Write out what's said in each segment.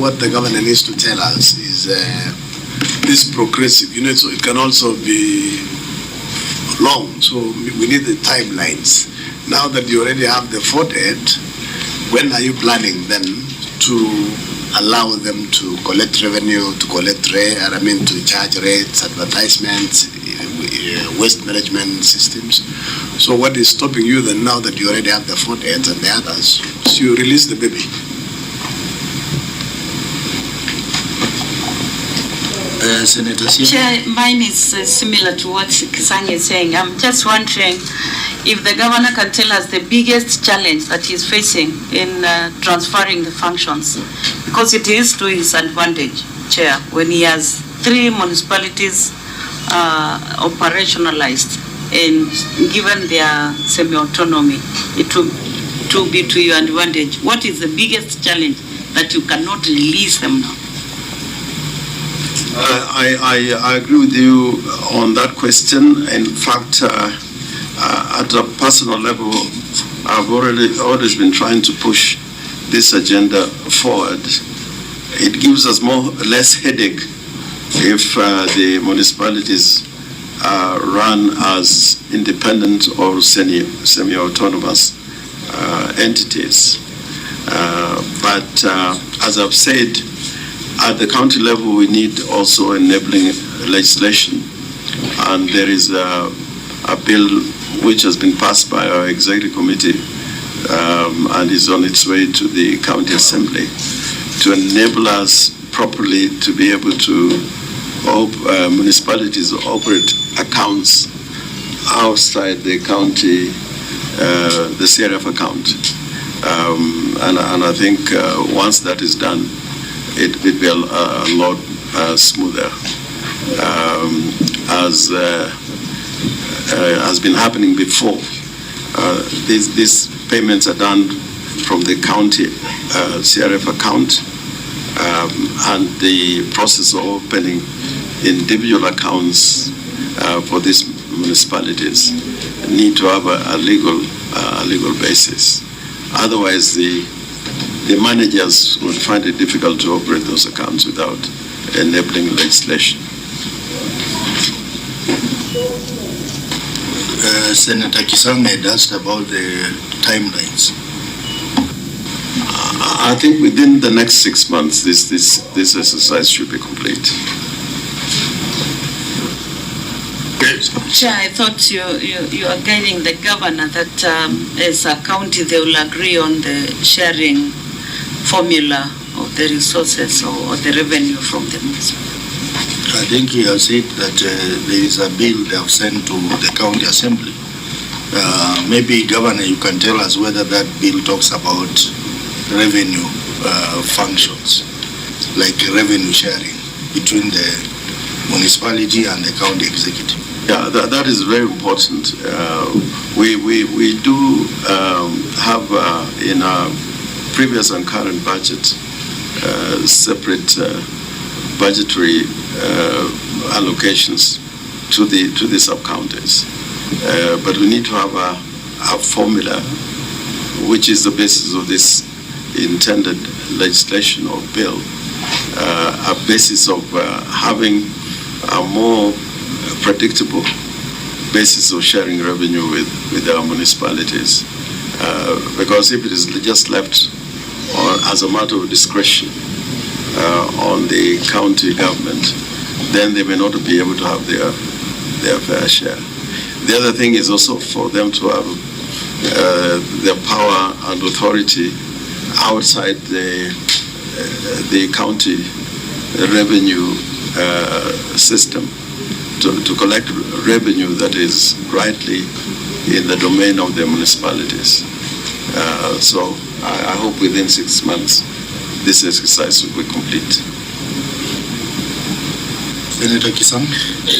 what the governor needs to tell us is this progressive, so it can also be long. So we need the timelines. Now that you already have the 48, when are you planning then to allow them to collect revenue, to charge rates, advertisements, waste management systems? So what is stopping you then, now that you already have the 48 and the others, so you release the baby? Senator Chair, mine is similar to what Kisang is saying. I'm just wondering if the governor can tell us the biggest challenge that he's facing in transferring the functions, because it is to his advantage, Chair, when he has 3 municipalities operationalized and given their semi-autonomy, it will be to your advantage. What is the biggest challenge that you cannot release them now? I agree with you on that question. In fact, at a personal level, I've always been trying to push this agenda forward. It gives us less headache if the municipalities run as independent or semi-autonomous entities. But as I've said, at the county level, we need also enabling legislation, and there is a bill which has been passed by our executive committee and is on its way to the county assembly to enable us properly to be able to municipalities operate accounts outside the county, the CRF account, and I think once that is done, it will be a lot smoother, as has been happening before. These payments are done from the county CRF account, and the process of opening individual accounts for these municipalities need to have a legal basis. Otherwise, the managers would find it difficult to operate those accounts without enabling legislation. Senator Kisang had asked about the timelines. I think within the next 6 months, this exercise should be complete. Chair, I thought you are guiding the governor that as a county they will agree on the sharing formula of the resources or the revenue from the municipality. I think he has said that there is a bill they have sent to the county assembly. Maybe, Governor, you can tell us whether that bill talks about revenue functions, like revenue sharing between the municipality and the county executive. Yeah, that is very important. We do have in our previous and current budget separate budgetary allocations to the sub-counties. But we need to have a formula which is the basis of this intended legislation or bill, a basis of having a more predictable basis of sharing revenue with our municipalities. Because if it is just left as a matter of discretion on the county government, then they may not be able to have their fair share. The other thing is also for them to have their power and authority outside the county revenue system to collect revenue that is rightly in the domain of the municipalities. So I hope within 6 months this exercise will be complete. Senator Kisang?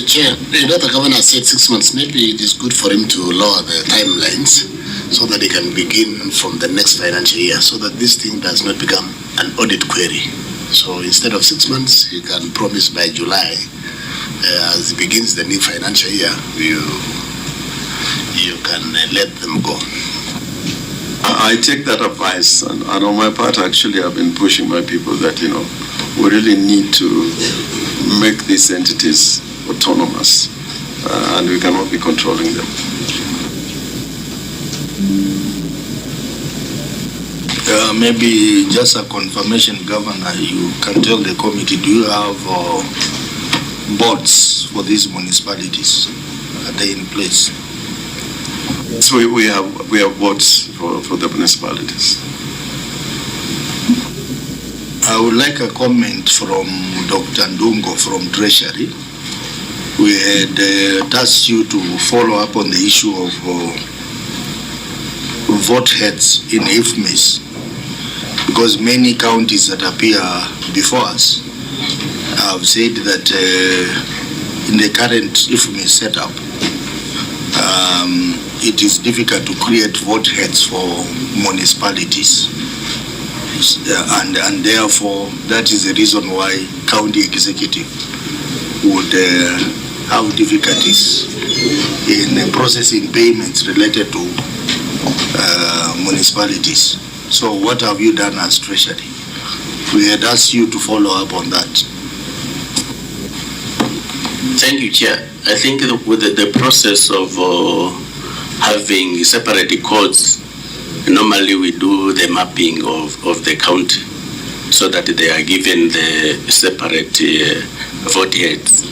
Chair, the governor said 6 months. Maybe it is good for him to lower the timelines so that he can begin from the next financial year, so that this thing does not become an audit query. So instead of 6 months, he can promise by July, as he begins the new financial year, you can let them go. I take that advice, and on my part, actually, I've been pushing my people that, we really need to make these entities autonomous, and we cannot be controlling them. Maybe just a confirmation, Governor, you can tell the committee, do you have boards for these municipalities? Are they in place? So we have boards for the municipalities. I would like a comment from Dr. Ndungo from Treasury. We had tasked you to follow up on the issue of vote heads in IFMIS, because many counties that appear before us have said that in the current IFMIS setup, it is difficult to create vote heads for municipalities, and therefore that is the reason why county executive would have difficulties in processing payments related to municipalities. So what have you done as Treasury? We had asked you to follow up on that. Thank you, Chair. I think with the process of having separate codes, normally we do the mapping of the county so that they are given the separate vote heads.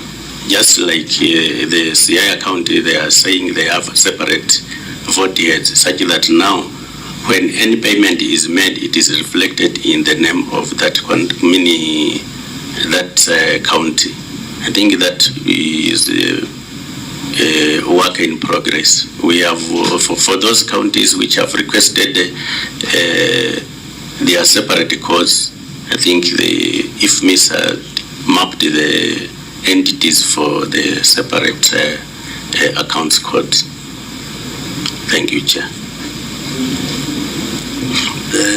Just like the Siaya County, they are saying they have separate vote heads, such that now when any payment is made, it is reflected in the name of that county. I think that is a work in progress. We have, for those counties which have requested their separate codes, I think the IFMIS mapped the entities for the separate accounts codes. Thank you, Chair.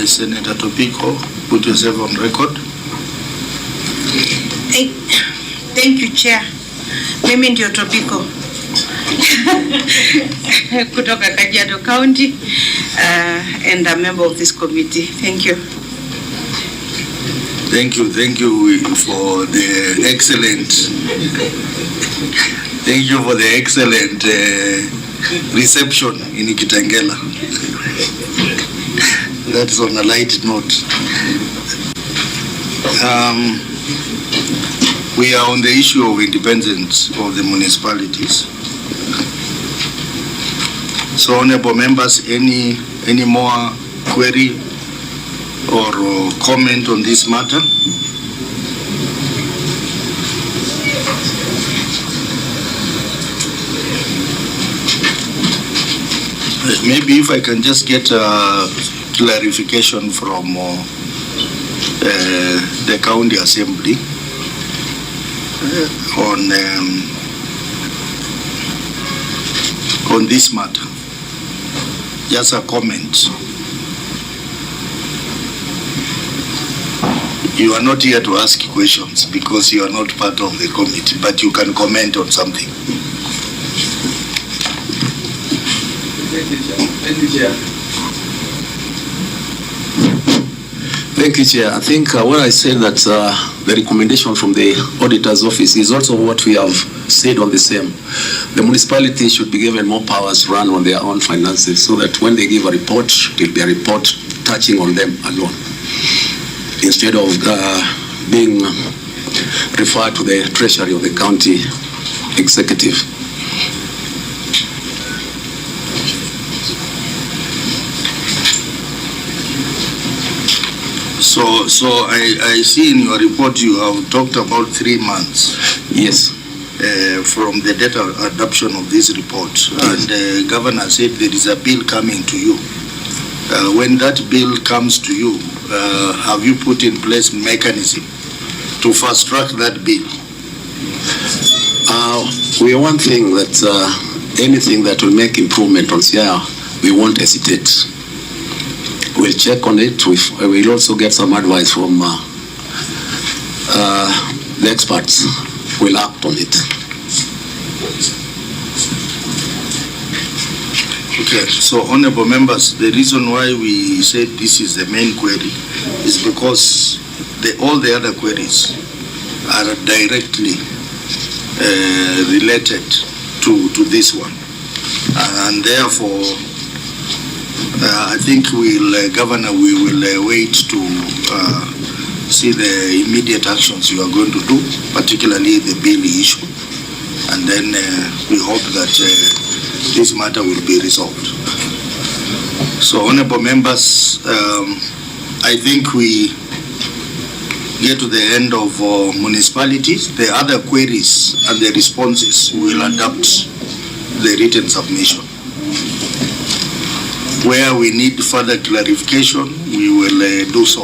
Senator Topiko, put yourself on record. Thank you, Chair. Mimi ndio Topiko kutoka Kajiado County and a member of this committee. Thank you. Thank you for the excellent. Thank you for the excellent reception in Kitengela. That's on a light note. We are on the issue of independence of the municipalities. So, honorable members, any more query or comment on this matter? Maybe if I can just get a clarification from the county assembly on this matter. Just a comment. You are not here to ask questions because you are not part of the committee, but you can comment on something. Thank you, Chair. Thank you, Chair. I think when I said that the recommendation from the auditor's office is also what we have said on the same. The municipality should be given more powers to run on their own finances so that when they give a report, it will be a report touching on them alone, instead of being referred to the treasury of the county executive. So I see in your report you have talked about 3 months. Yes. From the data adoption of this report. Yes. And the governor said there is a bill coming to you. When that bill comes to you, have you put in place mechanism to fast track that bill? We are one thing that anything that will make improvement on CIR, we won't hesitate. We'll check on it. We'll also get some advice from the experts. We'll act on it. Okay, so honorable members, the reason why we said this is the main query is because all the other queries are directly related to this one. And therefore, I think Governor, we will wait to see the immediate actions you are going to do, particularly the bill issue. And then we hope that this matter will be resolved. So, honorable members, I think we get to the end of municipalities. The other queries and the responses will adapt the written submission. Where we need further clarification, we will do so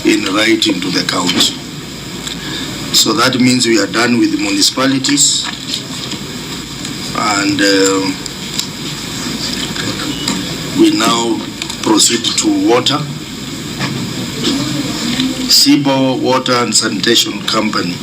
in writing to the county. So that means we are done with the municipalities, and we now proceed to water. Sibo Water and Sanitation Company.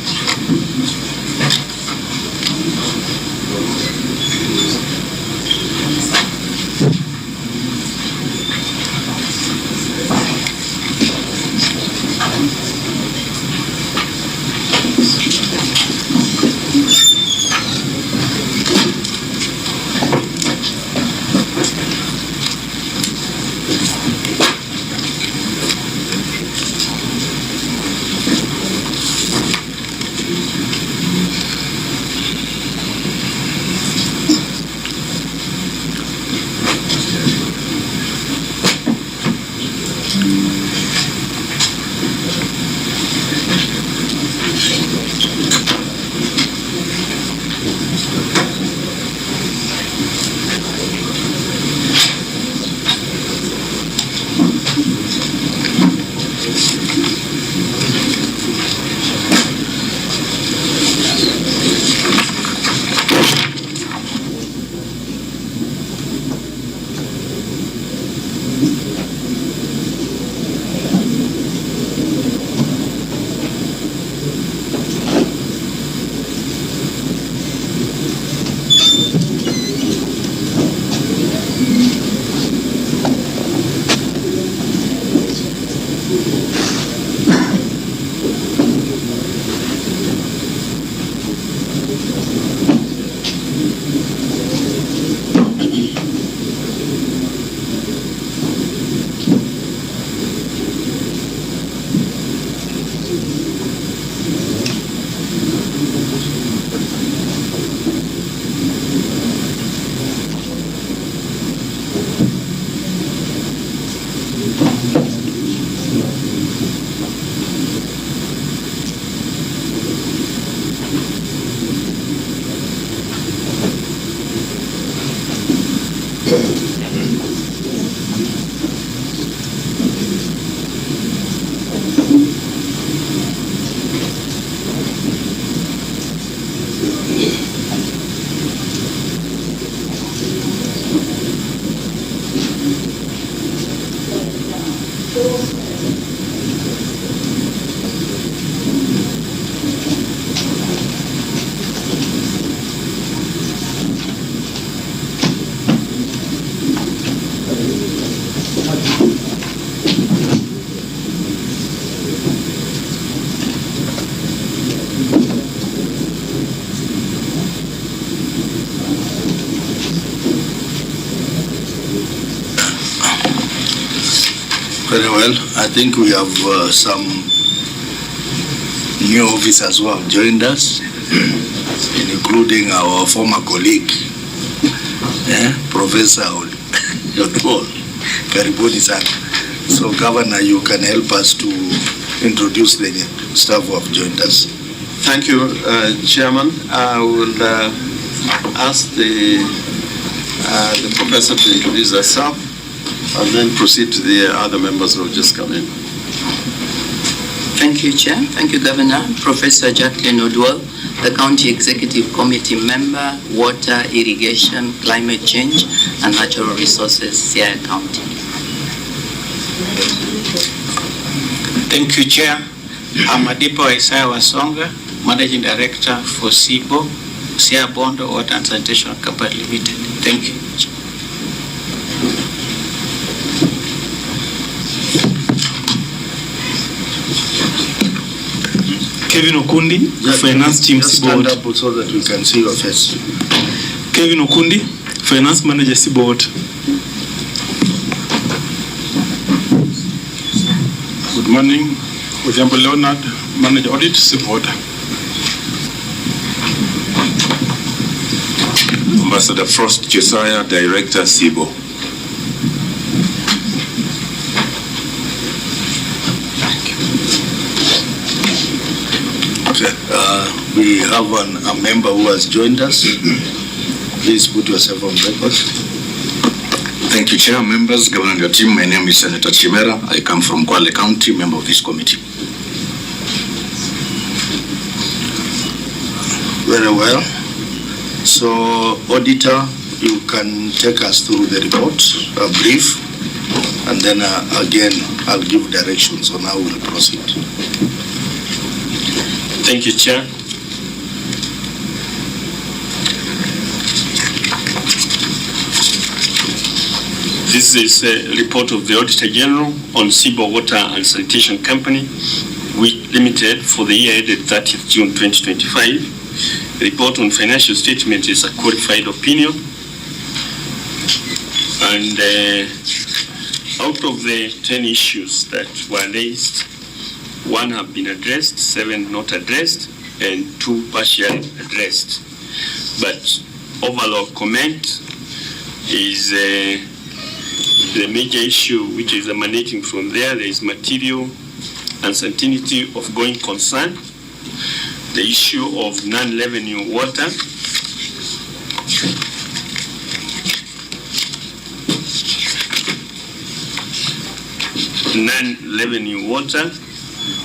Very well. I think we have some new officers who have joined us, including our former colleague, Professor Odwol. Karibuni sana. So, Governor, you can help us to introduce the staff who have joined us. Thank you, Chairman. I will ask the professor to introduce herself and then proceed to the other members who have just come in. Thank you, Chair. Thank you, Governor. Professor Jacqueline Odwol, the County Executive Committee member, Water, Irrigation, Climate Change, and Natural Resources, Siaya County. Thank you, Chair. I'm Adipo Isaiah Wasonga, Managing Director for SIBO, Siaya Bondo Water and Sanitation Company Limited. Thank you. Kevin Okundi, Finance Team Just Seaboard. stand up so that we can see your face. Kevin Okundi, Finance Manager Seaboard. Good morning. Ojambo Leonard, Manager Audit Seaboard. Ambassador Frost Josiah, Director SIBO. Okay. We have a member who has joined us. Please put yourself on record. Thank you, Chair, members, governing your team. My name is Senator Chimera. I come from Kwale County, member of this committee. Very well. So, Auditor, you can take us through the report, a brief, and then again, I'll give directions on how we'll proceed. Thank you, Chair. This is a report of the Auditor General on SIBO Water and Sanitation Company, Limited for the year ended 30th June 2025. The report on financial statement is a qualified opinion. And out of the 10 issues that were raised, 1 have been addressed, 7 not addressed, and 2 partially addressed. But overall comment is the major issue which is emanating from there. There is material uncertainty of going concern, the issue of non-revenue water,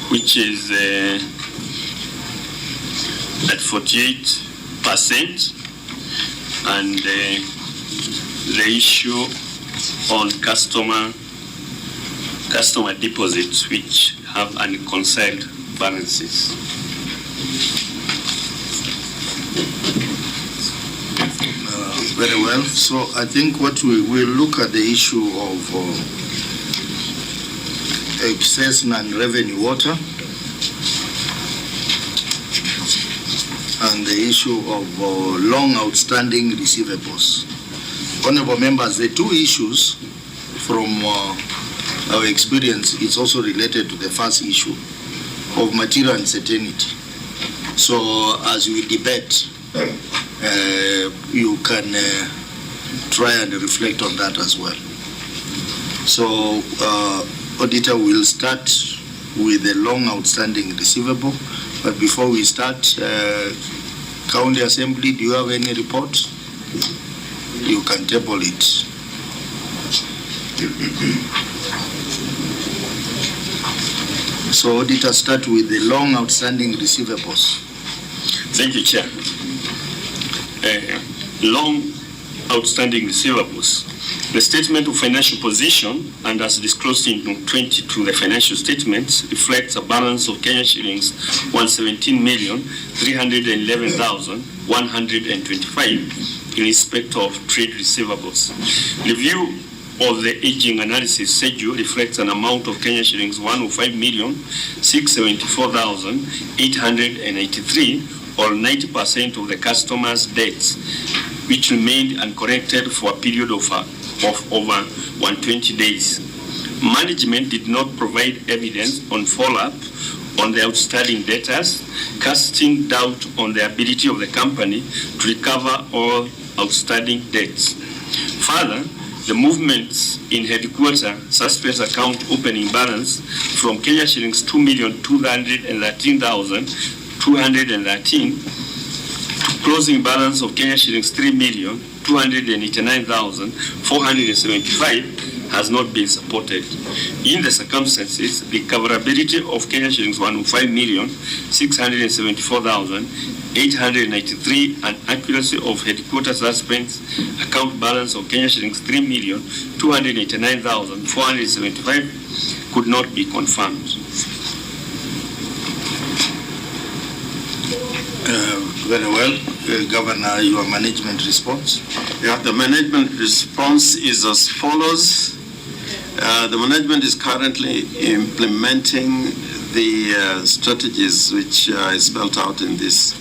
which is at 48%, and the issue on customer deposits which have unreconciled balances. Very well. So I think what we will look at the issue of excess non-revenue water and the issue of long outstanding receivables. Honorable members, the 2 issues from our experience is also related to the first issue of material uncertainty. So as we debate, you can try and reflect on that as well. So Auditor will start with the long outstanding receivable, but before we start, County Assembly, do you have any report? You can table it. So Auditor, start with the long outstanding receivables. Thank you, Chair. Long outstanding receivables. The statement of financial position, and as disclosed in Note 22, the financial statements reflects a balance of Kenya shillings 117,311,125 in respect of trade receivables. Review of the aging analysis schedule reflects an amount of Kenya shillings 105,674,883, or 90% of the customer's debts, which remained uncorrected for a period of over 120 days. Management did not provide evidence on follow-up on the outstanding debtors, casting doubt on the ability of the company to recover all outstanding debts. Further, the movements in headquarter suspense account opening balance from Kenya shillings 2,213,213 to closing balance of Kenya shillings 3,289,475 has not been supported. In the circumstances, the recoverability of Kenya shillings 105,674,893 and accuracy of headquarters suspense account balance of Kenya shillings 3,289,475 could not be confirmed. Very well. Governor, your management response? Yeah, the management response is as follows. The management is currently implementing the strategies which is spelled out in this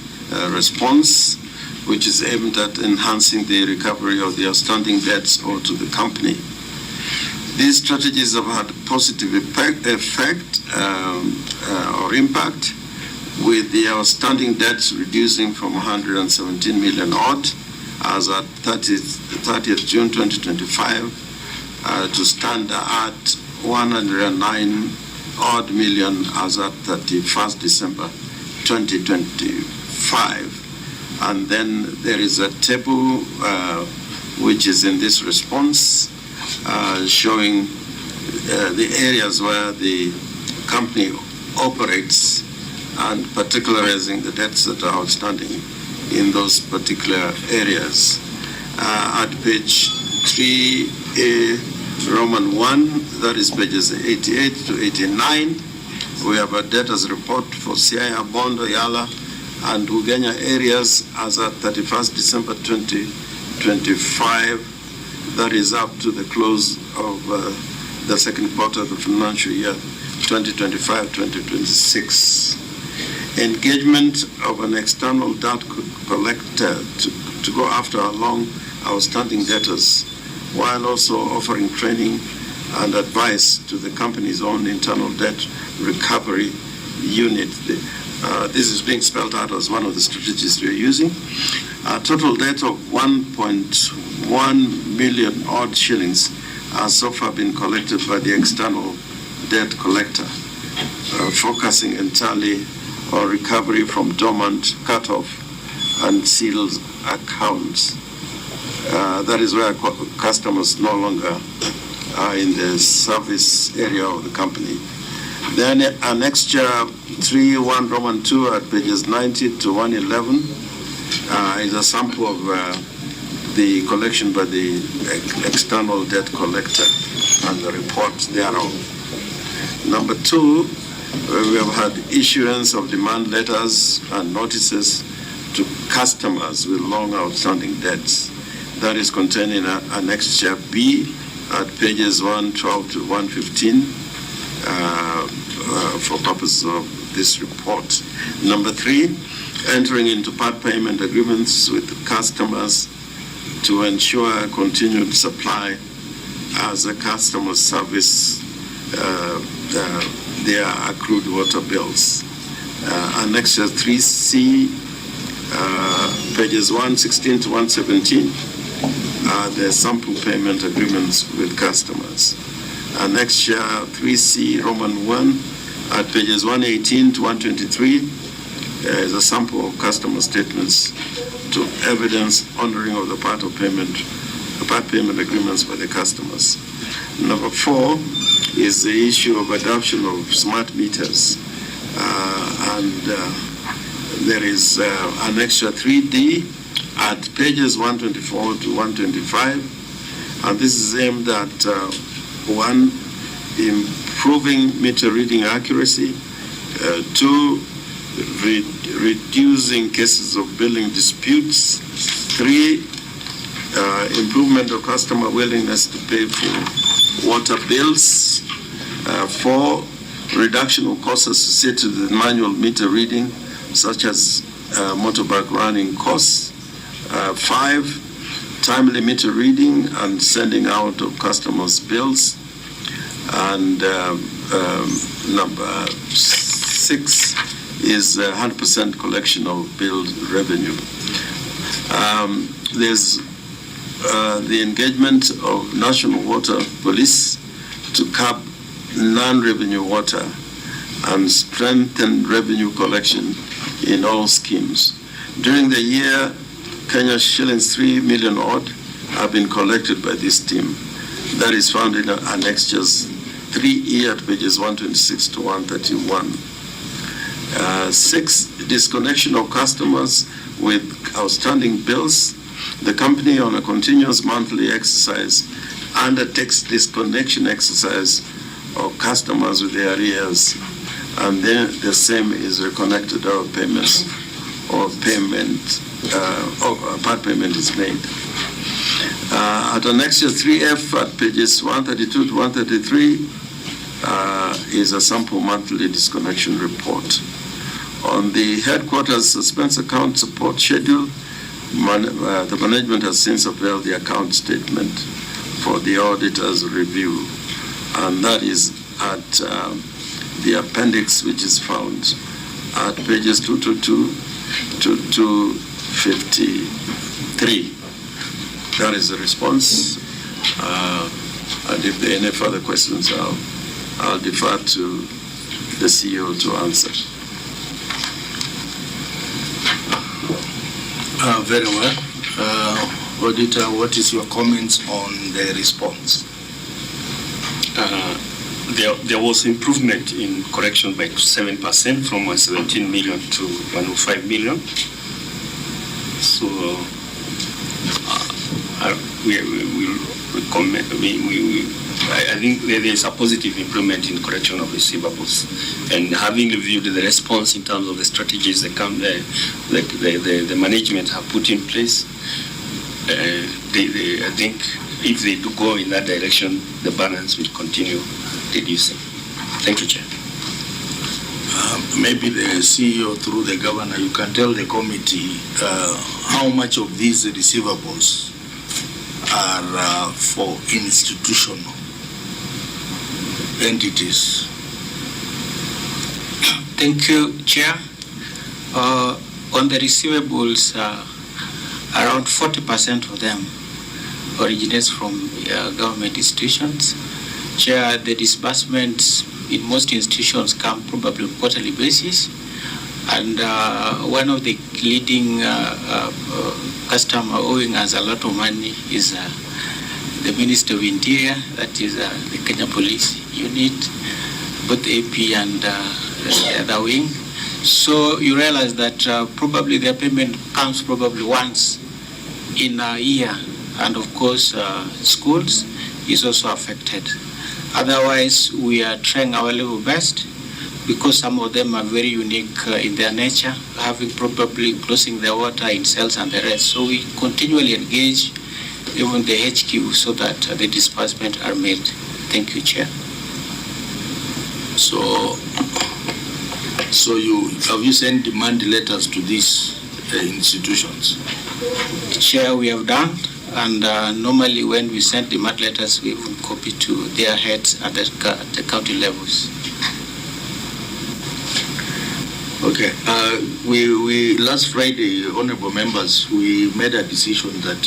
response, which is aimed at enhancing the recovery of the outstanding debts owed to the company. These strategies have had positive effect or impact, with the outstanding debts reducing from 117 million odd as at 30th June 2025 to stand at 109 odd million as at 31st December 2025. And then there is a table which is in this response showing the areas where the company operates and particularizing the debts that are outstanding in those particular areas. At page 3A, Roman 1, that is pages 88 to 89, we have a debtors report for Siaya, Bondo, Yala, and Ugenya areas as at 31st December 2025. That is up to the close of the second quarter of the financial year 2025-2026. Engagement of an external debt collector to go after our long outstanding debtors, while also offering training and advice to the company's own internal debt recovery unit. This is being spelled out as one of the strategies we are using. A total debt of 1.1 million odd shillings has so far been collected by the external debt collector, focusing entirely on recovery from dormant, cut-off, and sealed accounts. That is where customers no longer are in the service area of the company. Then annexure 3.1 Roman 2 at pages 90 to 111 is a sample of the collection by the external debt collector and the report thereof. Number 2, we have had issuance of demand letters and notices to customers with long outstanding debts. That is contained in annexure B at pages 112 to 115 for purposes of this report. Number 3, entering into part payment agreements with customers to ensure continued supply as the customers service their accrued water bills. Annexure 3C, pages 116 to 117, the sample payment agreements with customers. Annexure 3C, Roman 1, at pages 118 to 123, is a sample of customer statements to evidence honoring of the part payment agreements by the customers. Number 4 is the issue of adoption of smart meters, there is annexure 3D at pages 124 to 125, and this is aimed at 1, improving meter reading accuracy, 2, reducing cases of billing disputes, 3, improvement of customer willingness to pay for water bills, 4, reduction of costs associated with manual meter reading, such as motorbike running costs, 5, timely meter reading and sending out of customers' bills, and number 6 is 100% collection of billed revenue. There's the engagement of National Water Police to curb non-revenue water and strengthen revenue collection in all schemes. During the year, Kenya shillings 3 million odd have been collected by this team. That is found in annexures 3E at pages 126 to 131. 6, disconnection of customers with outstanding bills. The company, on a continuous monthly exercise, undertakes disconnection exercise of customers with their arrears, and then the same is reconnected or payments or payment or part payment is made. At annexure 3F at pages 132 to 133, is a sample monthly disconnection report. On the headquarters suspense account support schedule, the management has since availed the account statement for the auditor's review, and that is at the appendix, which is found at pages 222 to 253. That is the response. And if there are any further questions, I'll defer to the CEO to answer. Very well. Auditor, what is your comments on the response? There was improvement in correction by 7% from 117 million to 105 million. So we recommend. I think there is a positive improvement in correction of receivables, and having reviewed the response in terms of the strategies the management have put in place, I think if they do go in that direction, the balance will continue reducing. Thank you, Chair. Maybe the CEO through the governor, you can tell the committee how much of these receivables are for institutional entities. Thank you, Chair. On the receivables, around 40% of them originates from government institutions. Chair, the disbursements in most institutions come probably on a quarterly basis, and one of the leading customer owing us a lot of money is the Minister of Interior, that is the Kenya Police Unit, both AP and the other wing. So you realize that probably their payment comes probably once in a year, and of course schools is also affected. Otherwise, we are trying our level best, because some of them are very unique in their nature, having probably closing their water in cells and the rest. So we continually engage even the HQ so that the disbursement are made. Thank you, Chair. So have you sent demand letters to these institutions? Chair, we have done, and normally when we send demand letters, we even copy to their heads at the county levels. Okay. We last Friday, honorable members, we made a decision that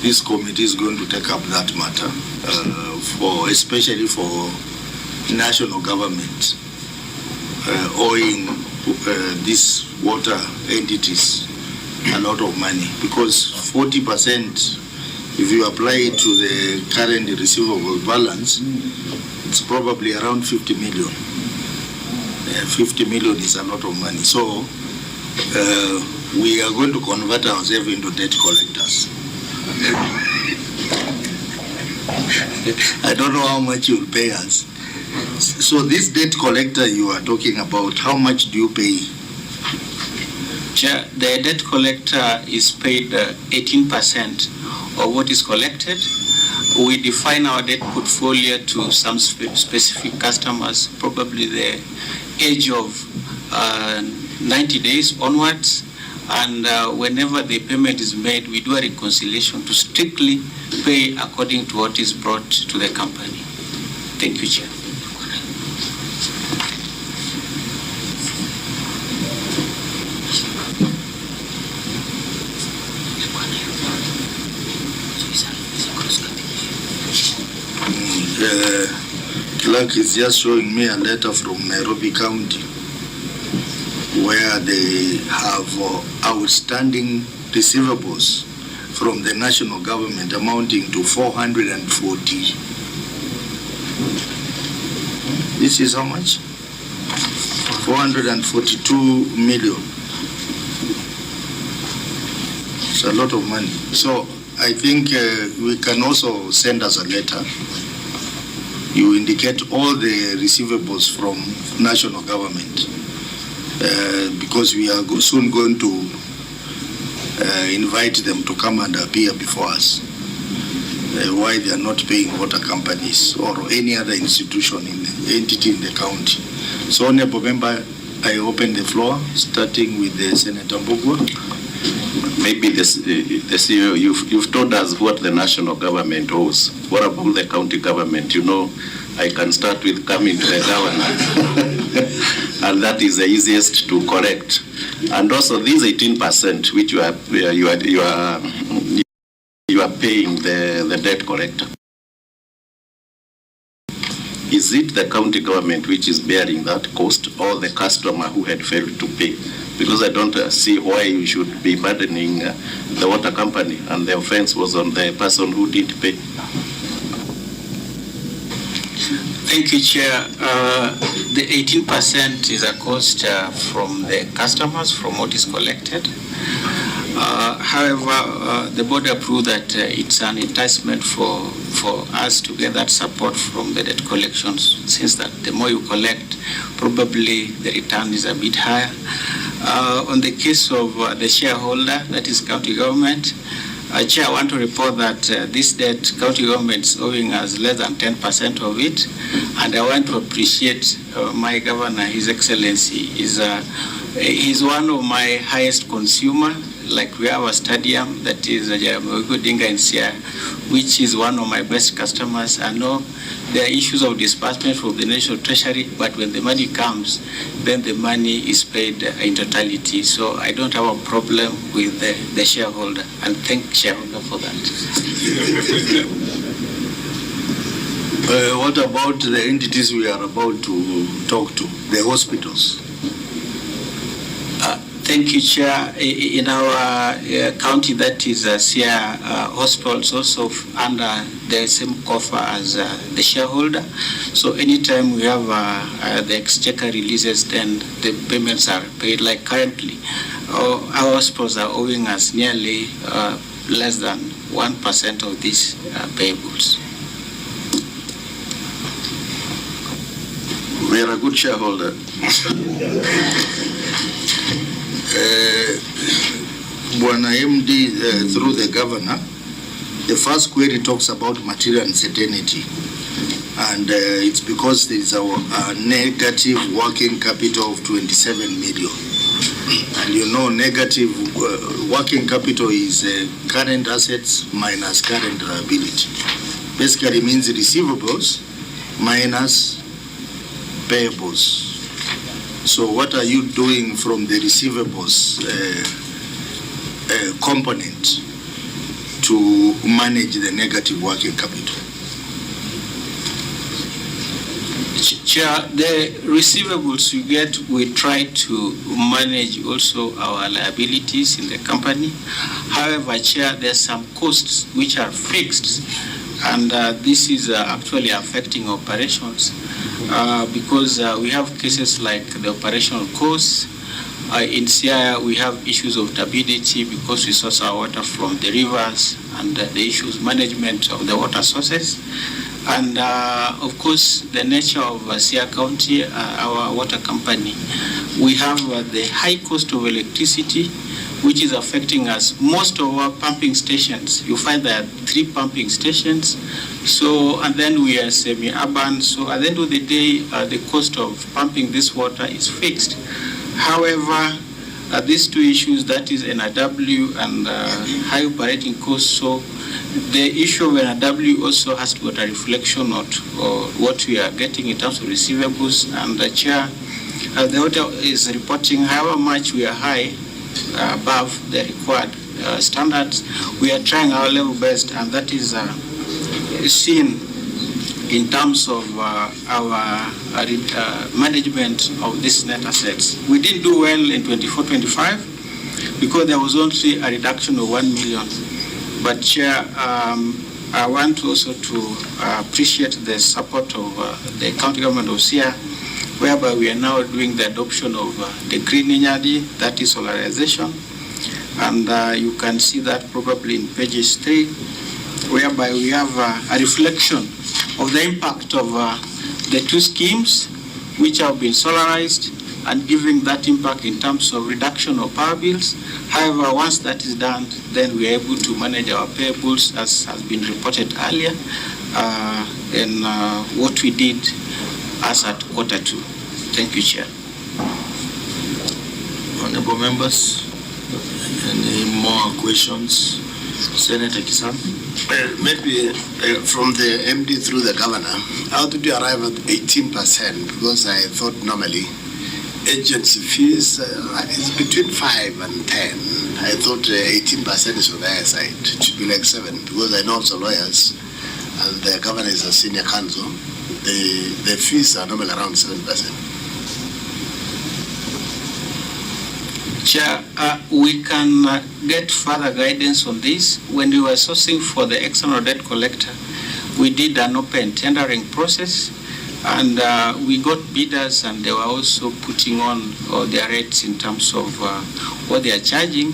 this committee is going to take up that matter, especially for national government owing these water entities a lot of money, because 40%, if you apply it to the current receivable balance, it's probably around 50 million. 50 million is a lot of money. So we are going to convert ourselves into debt collectors. I don't know how much you will pay us. So this debt collector you are talking about, how much do you pay? Chair, the debt collector is paid 18% of what is collected. We define our debt portfolio to some specific customers, probably the age of 90 days onwards, and whenever the payment is made, we do a reconciliation to strictly pay according to what is brought to the company. Thank you, Chair. Clerk is just showing me a letter from Nairobi County where they have outstanding receivables from the national government amounting to 440. This is how much? 442 million. It's a lot of money. So I think we can also send us a letter. You indicate all the receivables from national government, because we are soon going to invite them to come and appear before us. why they are not paying water companies or any other institution entity in the county. So, Honorable Member, I open the floor, starting with Senator Mbugua. Maybe the CEO, you've told us what the national government owes. What about the county government? You know, I can start with coming to the governor, and that is the easiest to correct. And also, these 18% which you are paying the debt collector. Is it the county government which is bearing that cost, or the customer who had failed to pay? Because I don't see why you should be burdening the water company, and the offense was on the person who did pay. Thank you, Chair. The 18% is a cost from the customers, from what is collected. However, the board approved that it's an enticement for us to get that support from the debt collections, since that the more you collect, probably the return is a bit higher. On the case of the shareholder, that is county government, Chair, I want to report that this debt, county government is owing us less than 10% of it, and I want to appreciate my governor, His Excellency. He's one of my highest consumer. Like we have a stadium that is Jaramogi Odinga in Sia, which is one of my best customers. I know there are issues of disbursement from the national treasury, but when the money comes, then the money is paid in totality. So I don't have a problem with the shareholder, and thank shareholder for that. What about the entities we are about to talk to, the hospitals? Thank you, Chair. In our county, that is Sia hospitals, also under the same coffer as the shareholder. So anytime we have the exchequer releases, then the payments are paid. Like currently, our hospitals are owing us nearly less than 1% of these payables. We are a good shareholder. Bwana MD, through the governor, the first query talks about material uncertainty, and it's because there is a negative working capital of 27 million. And you know, negative working capital is current assets minus current liability. Basically means receivables minus payables. So what are you doing from the receivables component to manage the negative working capital? Chair, the receivables you get, we try to manage also our liabilities in the company. However, Chair, there are some costs which are fixed, and this is actually affecting operations because we have cases like the operational costs. In Siaya, we have issues of turbidity because we source our water from the rivers, and the issues management of the water sources. And of course, the nature of Siaya County, our water company, we have the high cost of electricity, which is affecting us. Most of our pumping stations, you find there are 3 pumping stations. So, and then we are semi-urban. So at the end of the day, the cost of pumping this water is fixed. However, these 2 issues, that is NRW and high operating costs. So the issue of NRW also has to get a reflection on what we are getting in terms of receivables. And the Chair, the auditor is reporting however much we are high above the required standards. We are trying our level best, and that is seen in terms of our management of these net assets. We didn't do well in 24-25 because there was only a reduction of 1 million. But Chair, I want also to appreciate the support of the county government of Sia, whereby we are now doing the adoption of the green energy, that is solarization. And you can see that probably in pages 3, whereby we have a reflection of the impact of the 2 schemes which have been solarized, and giving that impact in terms of reduction of power bills. However, once that is done, then we are able to manage our payables as has been reported earlier, and what we did as at Q2. Thank you, Chair. Honorable members, any more questions? Senator Kisan? Maybe from the MD through the governor, how did you arrive at 18%? Because I thought normally agency fees is between 5 and 10. I thought 18% is on the higher side. It should be like 7, because I know also lawyers and the governor is a senior counsel. The fees are normally around 7%. Chair, we can get further guidance on this. When we were sourcing for the external debt collector, we did an open tendering process, and we got bidders, and they were also putting on their rates in terms of what they are charging,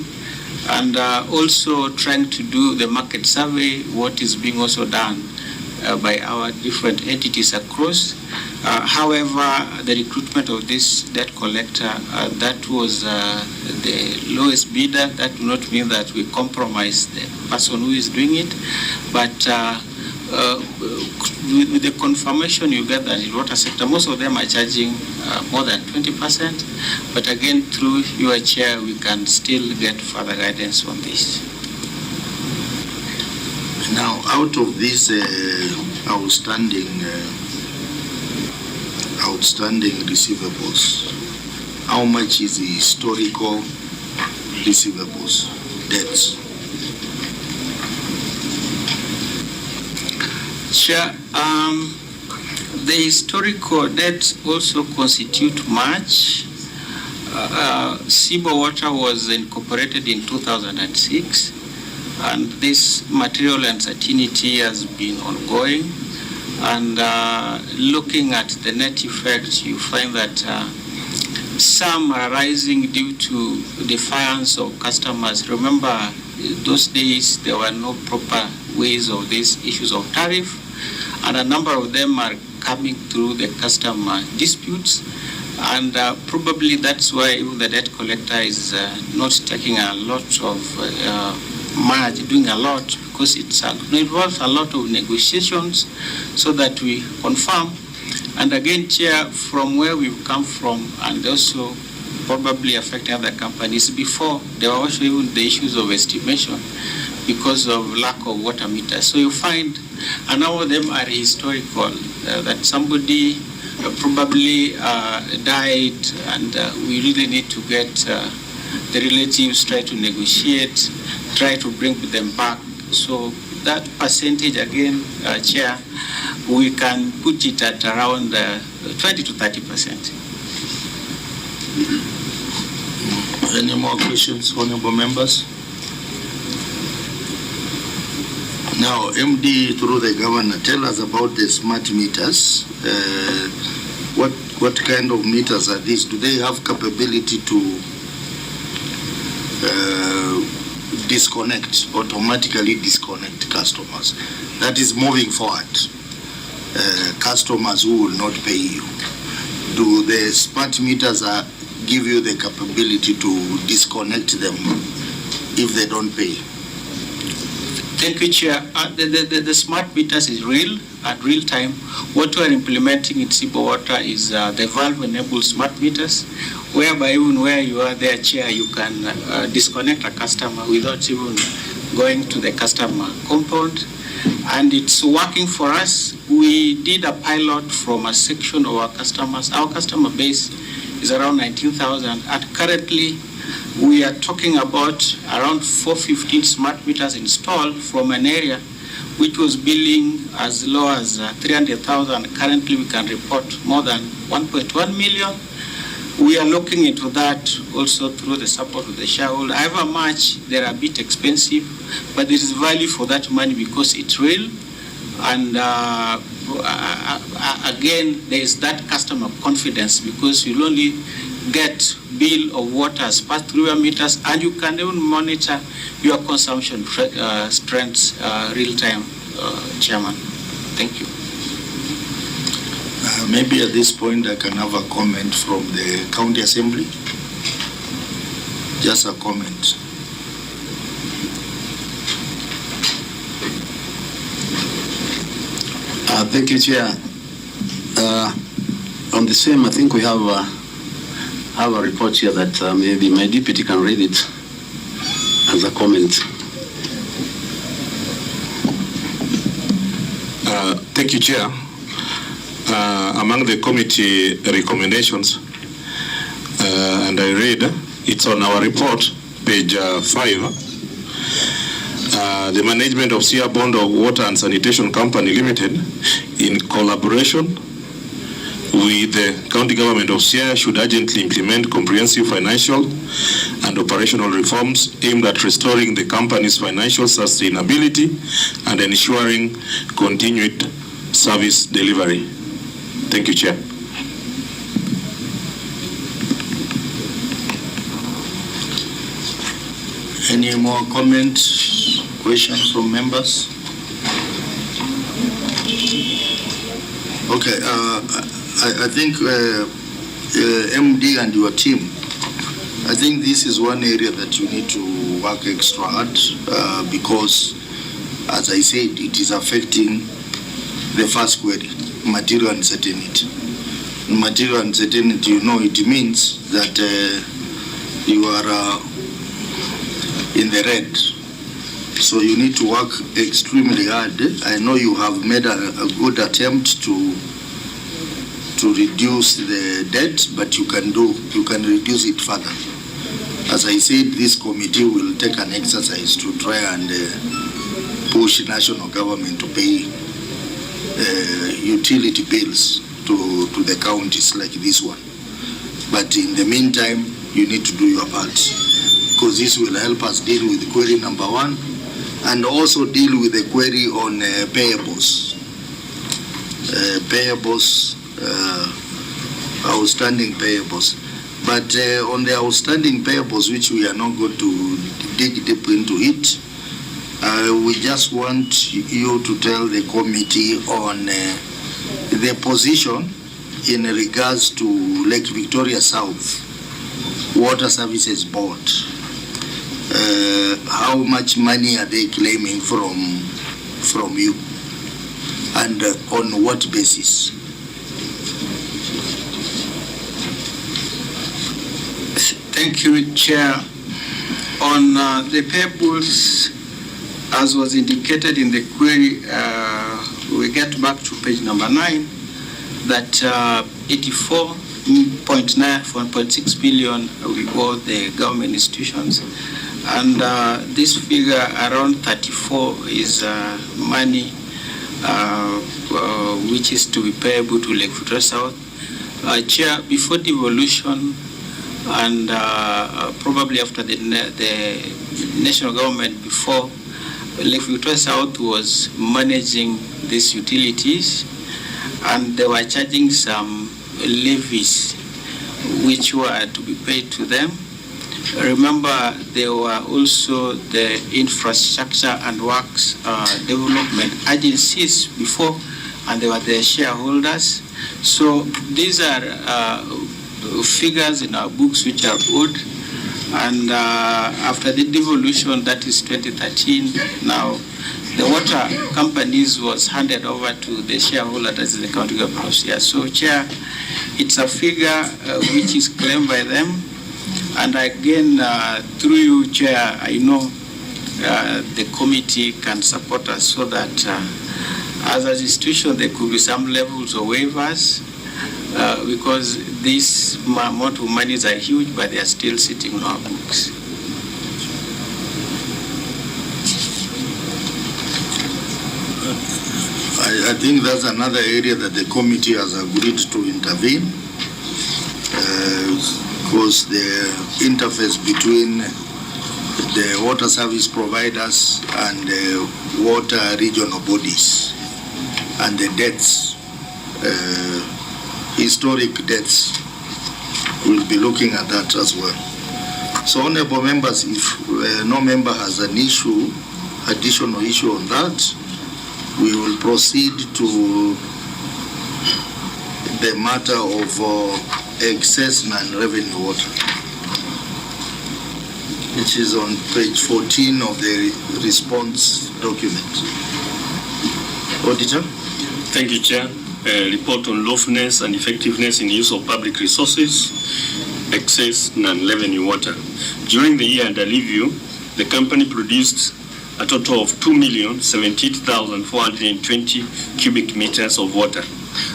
and also trying to do the market survey, what is being also done by our different entities across. However, the recruitment of this debt collector, that was the lowest bidder. That do not mean that we compromise the person who is doing it, but with the confirmation you get that in water sector, most of them are charging more than 20%. But again, through your chair, we can still get further guidance on this. Now, out of these outstanding receivables, how much is the historical receivables, debts? Chair, the historical debts also constitute much. Cibo Water was incorporated in 2006, and this material uncertainty has been ongoing. And looking at the net effect, you find that some are rising due to defiance of customers. Remember, those days there were no proper ways of these issues of tariff, and a number of them are coming through the customer disputes, and probably that's why even the debt collector is not taking a lot of doing a lot, because it involves a lot of negotiations so that we confirm. And again, Chair, from where we've come from, and also probably affecting other companies, before there were also even the issues of estimation because of lack of water meters. So you find, and all of them are historical, that somebody probably died, and we really need to get the relatives, try to negotiate, try to bring them back. So that percentage, again, Chair, we can put it at around 20 to 30%. Any more questions, honorable members? Now, MD, through the governor, tell us about the smart meters. What kind of meters are these? Do they have capability to automatically disconnect customers? That is moving forward. Customers who will not pay you. Do the smart meters give you the capability to disconnect them if they don't pay? Thank you, Chair. The smart meters is real, at real time. What we are implementing in Cibo Water is the valve-enabled smart meters, whereby even where you are there, Chair, you can disconnect a customer without even going to the customer compound. And it's working for us. We did a pilot from a section of our customers. Our customer base is around 19,000, and currently we are talking about around 415 smart meters installed from an area which was billing as low as 300,000. Currently we can report more than 1.1 million. We are looking into that also through the support of the shareholder. However much they are a bit expensive, but there is value for that money because it's real. And again, there is that customer confidence, because you'll only get bill of water as passed through your meters, and you can even monitor your consumption trends real time, Chairman. Thank you. Maybe at this point I can have a comment from the county assembly. Just a comment. Thank you, Chair. On the same, I think we have a report here that maybe my deputy can read it as a comment. Thank you, Chair. Among the committee recommendations, and I read, it's on our report, page 5. The management of Sia Bondo Water and Sanitation Company Limited, in collaboration with the county government of Sia, should urgently implement comprehensive financial and operational reforms aimed at restoring the company's financial sustainability and ensuring continued service delivery. Thank you, Chair. Any more comments, questions from members? Okay, I think MD and your team, I think this is one area that you need to work extra hard because, as I said, it is affecting the first query, material uncertainty. Material uncertainty, you know, it means that you are in the red. So you need to work extremely hard. I know you have made a good attempt to reduce the debt, but you can reduce it further. As I said, this committee will take an exercise to try and push national government to pay utility bills to the counties like this one. But in the meantime, you need to do your part, because this will help us deal with query number 1 and also deal with the query on payables. Outstanding payables. But on the outstanding payables, which we are not going to dig deep into it, we just want you to tell the committee on the position in regards to Lake Victoria South Water Services Board. How much money are they claiming from you, and on what basis? Thank you, Chair. On the payables, as was indicated in the query, we get back to page number 9, that 84.6 billion we owe the government institutions, and this figure around 34 is money which is to be payable to Lake Victoria South. Chair, before devolution and probably after the national government, before, Lake Victoria South was managing these utilities, and they were charging some levies which were to be paid to them. Remember, there were also the infrastructure and works development agencies before, and they were the shareholders. So these are figures in our books which are owed. And after the devolution, that is 2013, now the water companies was handed over to the shareholder, that is the county government of Sia. So, Chair, it's a figure which is claimed by them. And again, through you, Chair, I know the committee can support us so that as an institution there could be some levels of waivers because this amount of monies are huge, but they are still sitting in our books. I think that's another area that the committee has agreed to intervene, because the interface between the water service providers and the water regional bodies and the debts, historic debts, we'll be looking at that as well. So, honorable members, if no member has an issue, additional issue on that, we will proceed to the matter of excess non-revenue water, which is on page 14 of the response document. Auditor? Thank you, Chair. Report on lawfulness and effectiveness in use of public resources, excess non-revenue water. During the year under review, the company produced a total of 2,078,420 cubic meters of water,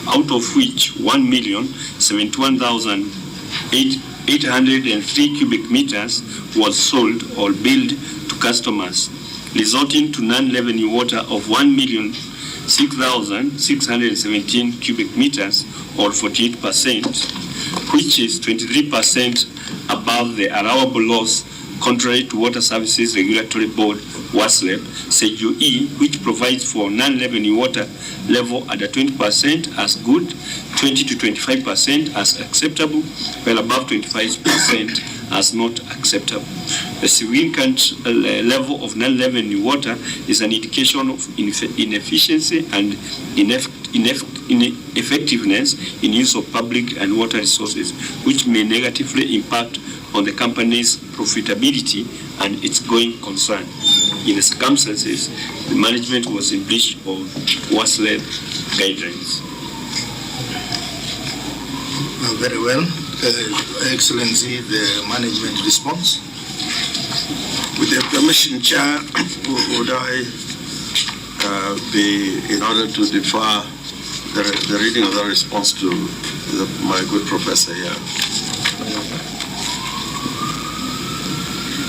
out of which 1,071,803 cubic meters was sold or billed to customers, resulting to non-revenue water of 1,006,617 cubic meters, or 48%, which is 23% above the allowable loss, contrary to Water Services Regulatory Board (WASREB) Schedule E, which provides for non-revenue water level at 20% as good, 20 to 25% as acceptable, while above 25% as not acceptable. The significant level of non-revenue water is an indication of inefficiency and ineffectiveness in use of public and water resources, which may negatively impact on the company's profitability and its going concern. In the circumstances, the management was in breach of WASREB guidelines. Very well. Excellency, the management response. With the permission, Chair, would I be, in order to defer the reading of the response to my good professor here.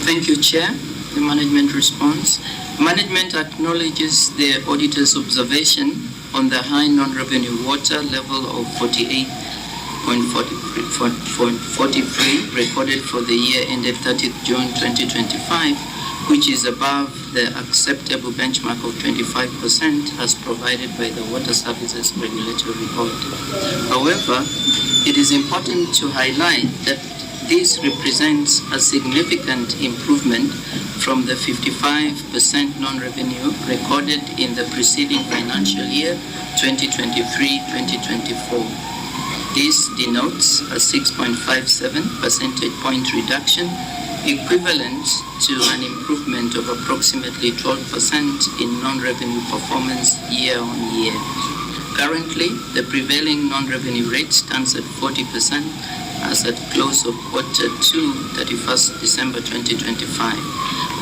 Thank you, Chair. The management response. Management acknowledges the auditor's observation on the high non-revenue water level of 48.43 recorded for the year ended 30th June 2025, which is above the acceptable benchmark of 25% as provided by the Water Services Regulatory Board. However, it is important to highlight that this represents a significant improvement from the 55% non-revenue recorded in the preceding financial year, 2023-2024. This denotes a 6.57 percentage point reduction, equivalent to an improvement of approximately 12% in non-revenue performance year on year. Currently, the prevailing non-revenue rate stands at 40% as at close of quarter 2, 31st December 2025.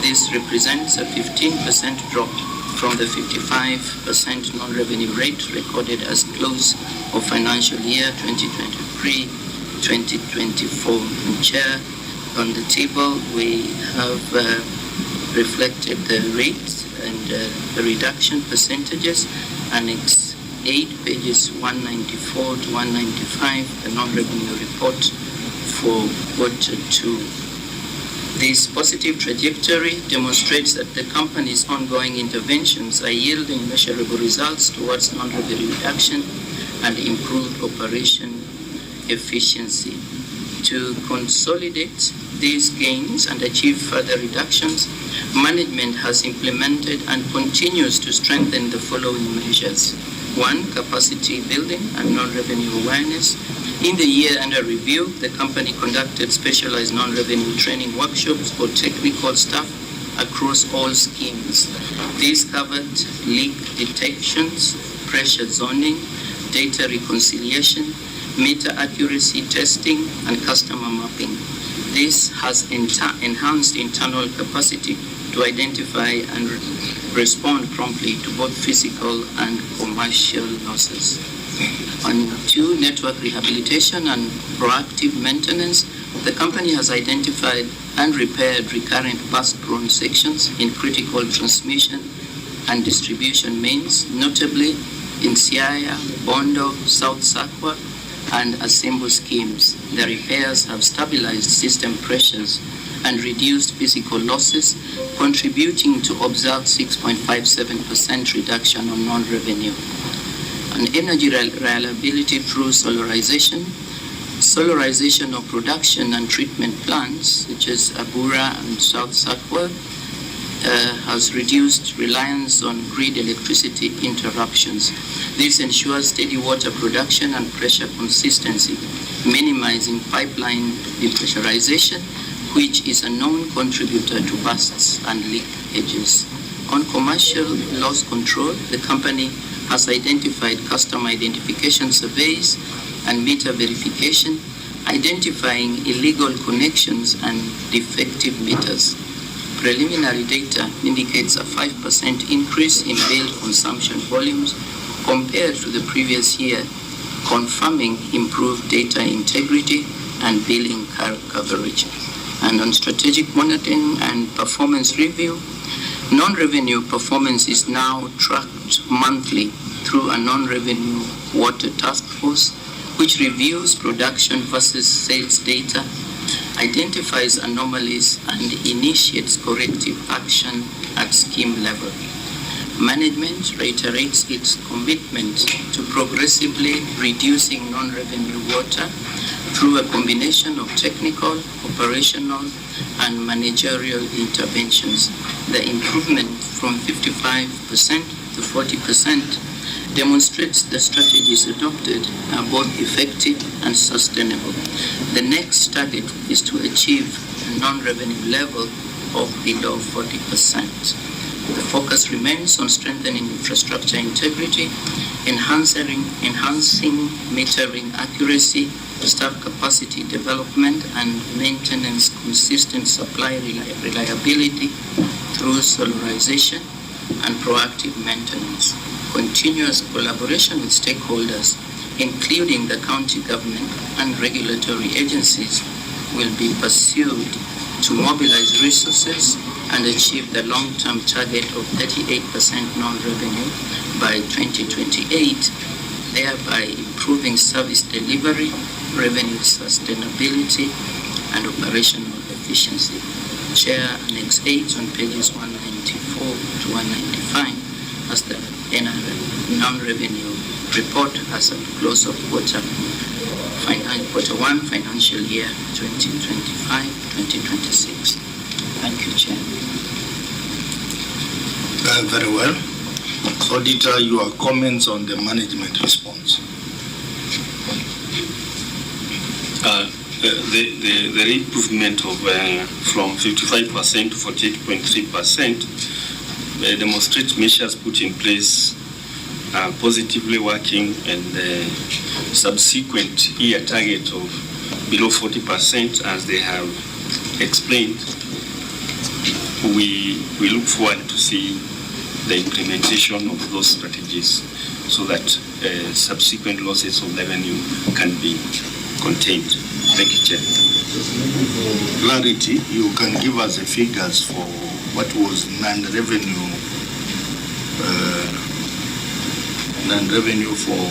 This represents a 15% drop from the 55% non-revenue rate recorded as close of financial year 2023-2024. And Chair, on the table we have reflected the rates and the reduction percentages, Annex 8, pages 194 to 195, the non-revenue report for quarter 2. This positive trajectory demonstrates that the company's ongoing interventions are yielding measurable results towards non-revenue reduction and improved operation efficiency. To consolidate these gains and achieve further reductions, management has implemented and continues to strengthen the following measures. 1. Capacity building and non-revenue awareness. In the year under review, the company conducted specialized non-revenue training workshops for technical staff across all schemes. These covered leak detections, pressure zoning, data reconciliation, meter accuracy testing, and customer mapping. This has enhanced internal capacity to identify and respond promptly to both physical and commercial losses. On 2, network rehabilitation and proactive maintenance, the company has identified and repaired recurrent burst-prone sections in critical transmission and distribution mains, notably in Siaya, Bondo, South Sakwa, and Asembo schemes. The repairs have stabilized system pressures and reduced physical losses, contributing to observed 6.57% reduction on non-revenue. On energy reliability through solarization of production and treatment plants, such as Abura and South Sakwa, has reduced reliance on grid electricity interruptions. This ensures steady water production and pressure consistency, minimizing pipeline depressurization, which is a known contributor to bursts and leakages. On commercial loss control, the company has identified customer identification surveys and meter verification, identifying illegal connections and defective meters. Preliminary data indicates a 5% increase in bill consumption volumes compared to the previous year, confirming improved data integrity and billing coverage. And on strategic monitoring and performance review, non-revenue performance is now tracked monthly through a non-revenue water task force, which reviews production versus sales data, identifies anomalies, and initiates corrective action at scheme level. Management reiterates its commitment to progressively reducing non-revenue water through a combination of technical, operational, and managerial interventions. The improvement from 55% to 40% demonstrates the strategies adopted are both effective and sustainable. The next target is to achieve a non-revenue level of below 40%. The focus remains on strengthening infrastructure integrity, enhancing metering accuracy, staff capacity development, and maintenance consistent supply reliability through solarization and proactive maintenance. Continuous collaboration with stakeholders, including the county government and regulatory agencies, will be pursued to mobilize resources and achieve the long-term target of 38% non-revenue by 2028, thereby improving service delivery, revenue sustainability, and operational efficiency. Chair, Annex 8 on pages 194 to 195 as the NRM non-revenue report as at close of quarter 1 financial year 2025-2026. Thank you, Chair. Very well. Auditor, your comments on the management response. The improvement of from 55% to 48.3% demonstrates measures put in place positively working, and subsequent year target of below 40%, as they have explained. We look forward to see the implementation of those strategies so that subsequent losses of revenue can be contained. Thank you, Chair. Clarity, you can give us the figures for what was non-revenue for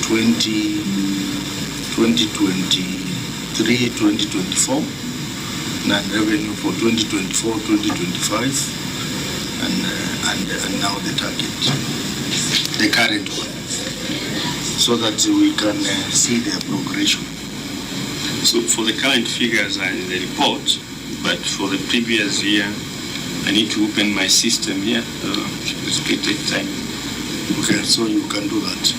2023-2024, non-revenue for 2024-2025, and now the target, the current one, so that we can see the progression. So for the current figures are in the report, but for the previous year, I need to open my system here. It's going to take time. Okay, so you can do that.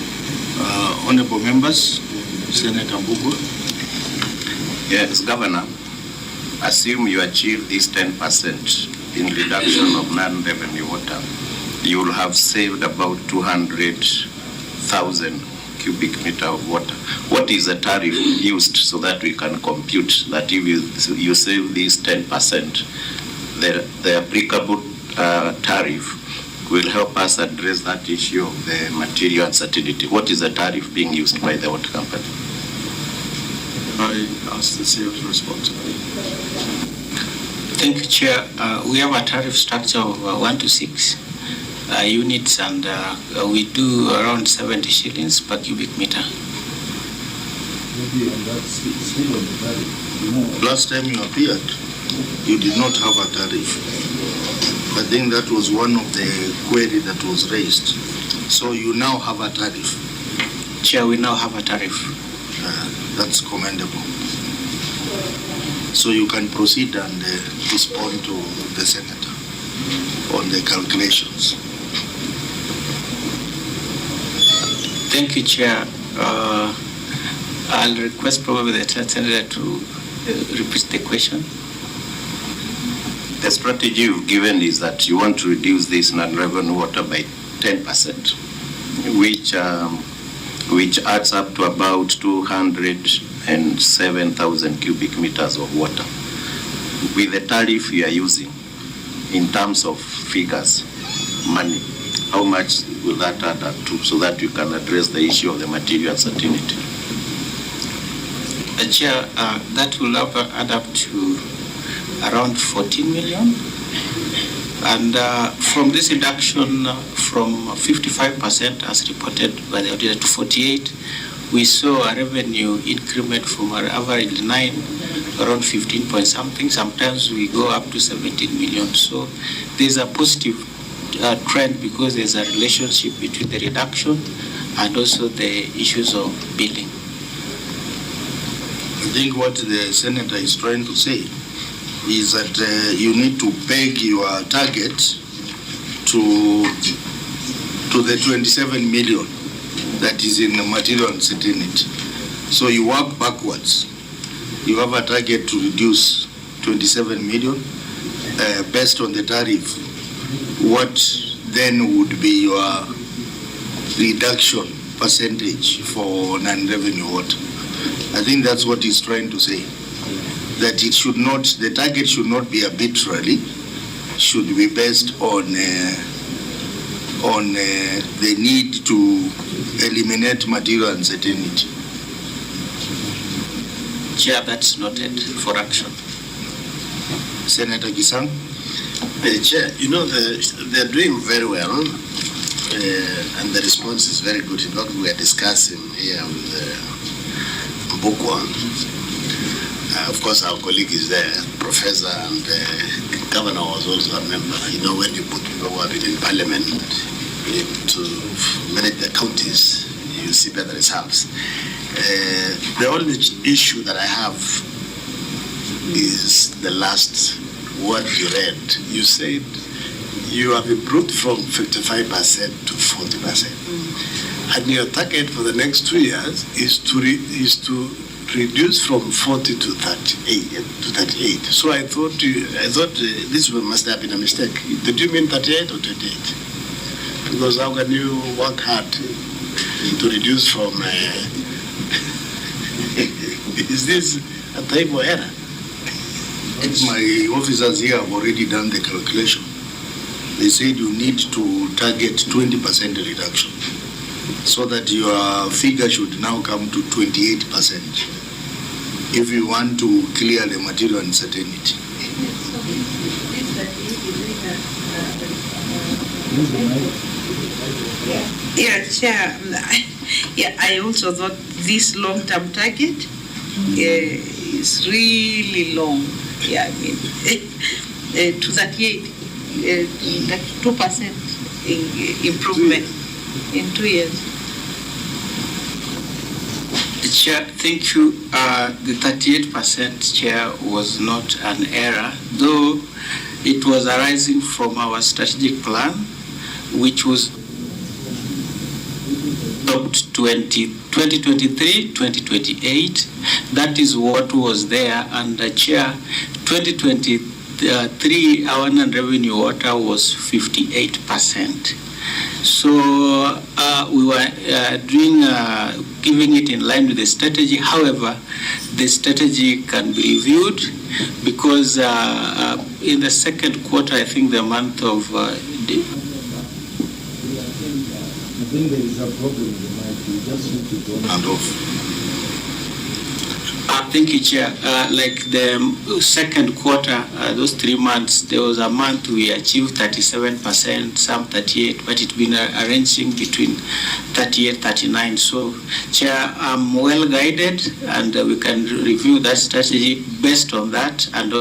Honorable members, Senator Mbugu. Yes, Governor, assume you achieve this 10% in reduction of non-revenue water. You will have saved about 200,000 cubic meter of water. What is the tariff used so that we can compute that if you save this 10%, the applicable tariff will help us address that issue of the material uncertainty. What is the tariff being used by the water company? I ask the sales responsible. Thank you, Chair. We have a tariff structure of 1 to 6 units, and we do around 70 shillings per cubic meter. Last time you appeared, you did not have a tariff. I think that was one of the queries that was raised. So you now have a tariff. Chair, we now have a tariff. That's commendable. So you can proceed and respond to the Senator. on the calculations. Thank you, Chair. I'll request probably the Senator to repeat the question. The strategy you've given is that you want to reduce this non-revenue water by 10%, which adds up to about 207,000 cubic meters of water. With the tariff you are using, in terms of figures, money, how much will that add up to so that you can address the issue of the material uncertainty? Chair, that will add up to around 14 million. And from this reduction from 55% as reported by the auditor to 48, we saw a revenue increment from our average 9, around 15 point something. Sometimes we go up to 17 million. So there's a positive trend because there's a relationship between the reduction and also the issues of billing. I think what the Senator is trying to say is that you need to peg your target to the 27 million that is in the material uncertainty. So you work backwards. You have a target to reduce 27 million based on the tariff. What then would be your reduction percentage for non-revenue water? I think that's what he's trying to say. That it should not, the target should not be arbitrary, should be based on the need to eliminate material uncertainty. Chair, that's noted for action. Senator Gisang? Chair, you know, they're doing very well, and the response is very good. In fact, we are discussing here with Bukwa. Of course, our colleague is there, Professor, and the Governor was also a member. You know, when you put people who have been in Parliament to manage the counties, you see better results. The only issue that I have is the last word you read. You said you have improved from 55% to 40%. And your target for the next 2 years is to reduce from 40 to 38. So I thought this must have been a mistake. Did you mean 38 or 28? Because how can you work hard to reduce from? Is this a type of error? My officers here have already done the calculation. They said you need to target 20% reduction, so that your figure should now come to 28% if you want to clear the material uncertainty. Yeah, Chair. Yeah, I also thought this long-term target is really long. Yeah, I mean, to 38, 2% improvement in 2 years. Chair, thank you. The 38%, Chair, was not an error, though it was arising from our strategic plan, which was 2023-2028. That is what was there, and Chair, 2023 our non-revenue water was 58%. So we were giving it in line with the strategy. However, the strategy can be reviewed because in the second quarter, I think the month of I think there is a problem with the mic. You just need to turn it off. Thank you, Chair. Like the second quarter, those 3 months, there was a month we achieved 37%, some 38, but it's been arranging between 38, 39. So, Chair, I'm well guided, and we can review that strategy based on that, and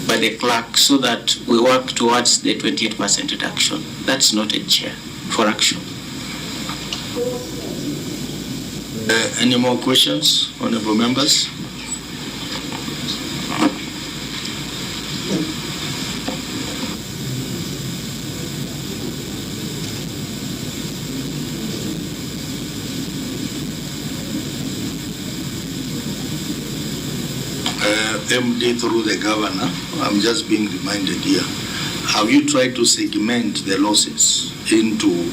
by the clerk, so that we work towards the 28% reduction. That's noted, Chair, for action. Any more questions, honorable members? MD through the governor, I'm just being reminded here. Have you tried to segment the losses into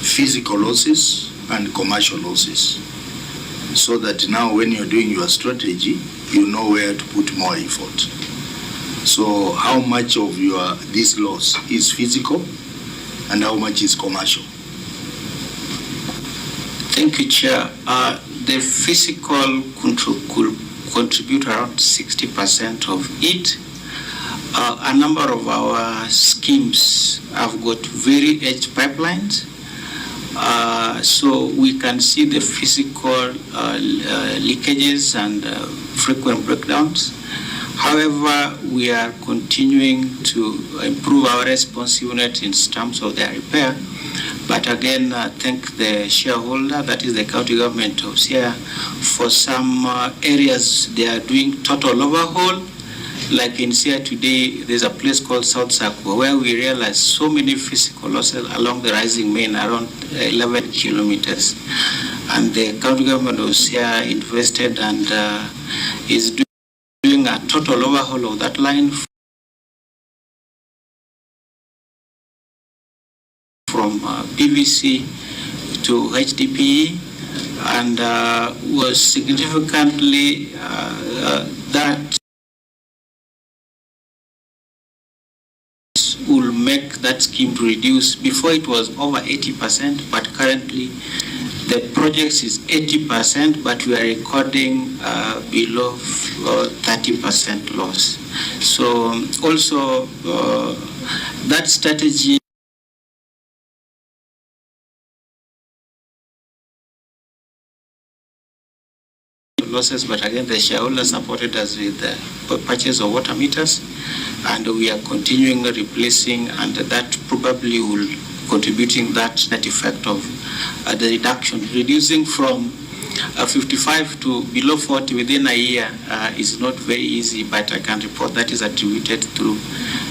physical losses and commercial losses, so that now when you're doing your strategy, you know where to put more effort? So how much of this loss is physical and how much is commercial? Thank you, Chair. The physical could contribute around 60% of it. A number of our schemes have got very edge pipelines, so we can see the physical leakages and frequent breakdowns. However, we are continuing to improve our response unit in terms of their repair. But again, thank the shareholder, that is the county government of Siaya, for some areas they are doing total overhaul. Like in Siaya today, there's a place called South Sakwa where we realized so many physical losses along the rising main, around 11 kilometers. And the county government of Siaya invested and is doing a total overhaul of that line from PVC to HDPE, and was significantly that will make that scheme to reduce. Before it was over 80%, but currently the project is 80%, but we are recording below 30% loss. So also that strategy losses, but again the shareholders supported us with the purchase of water meters, and we are continuing replacing, and that probably will contributing that effect of the reduction. Reducing from 55 to below 40 within a year is not very easy, but I can report that is attributed through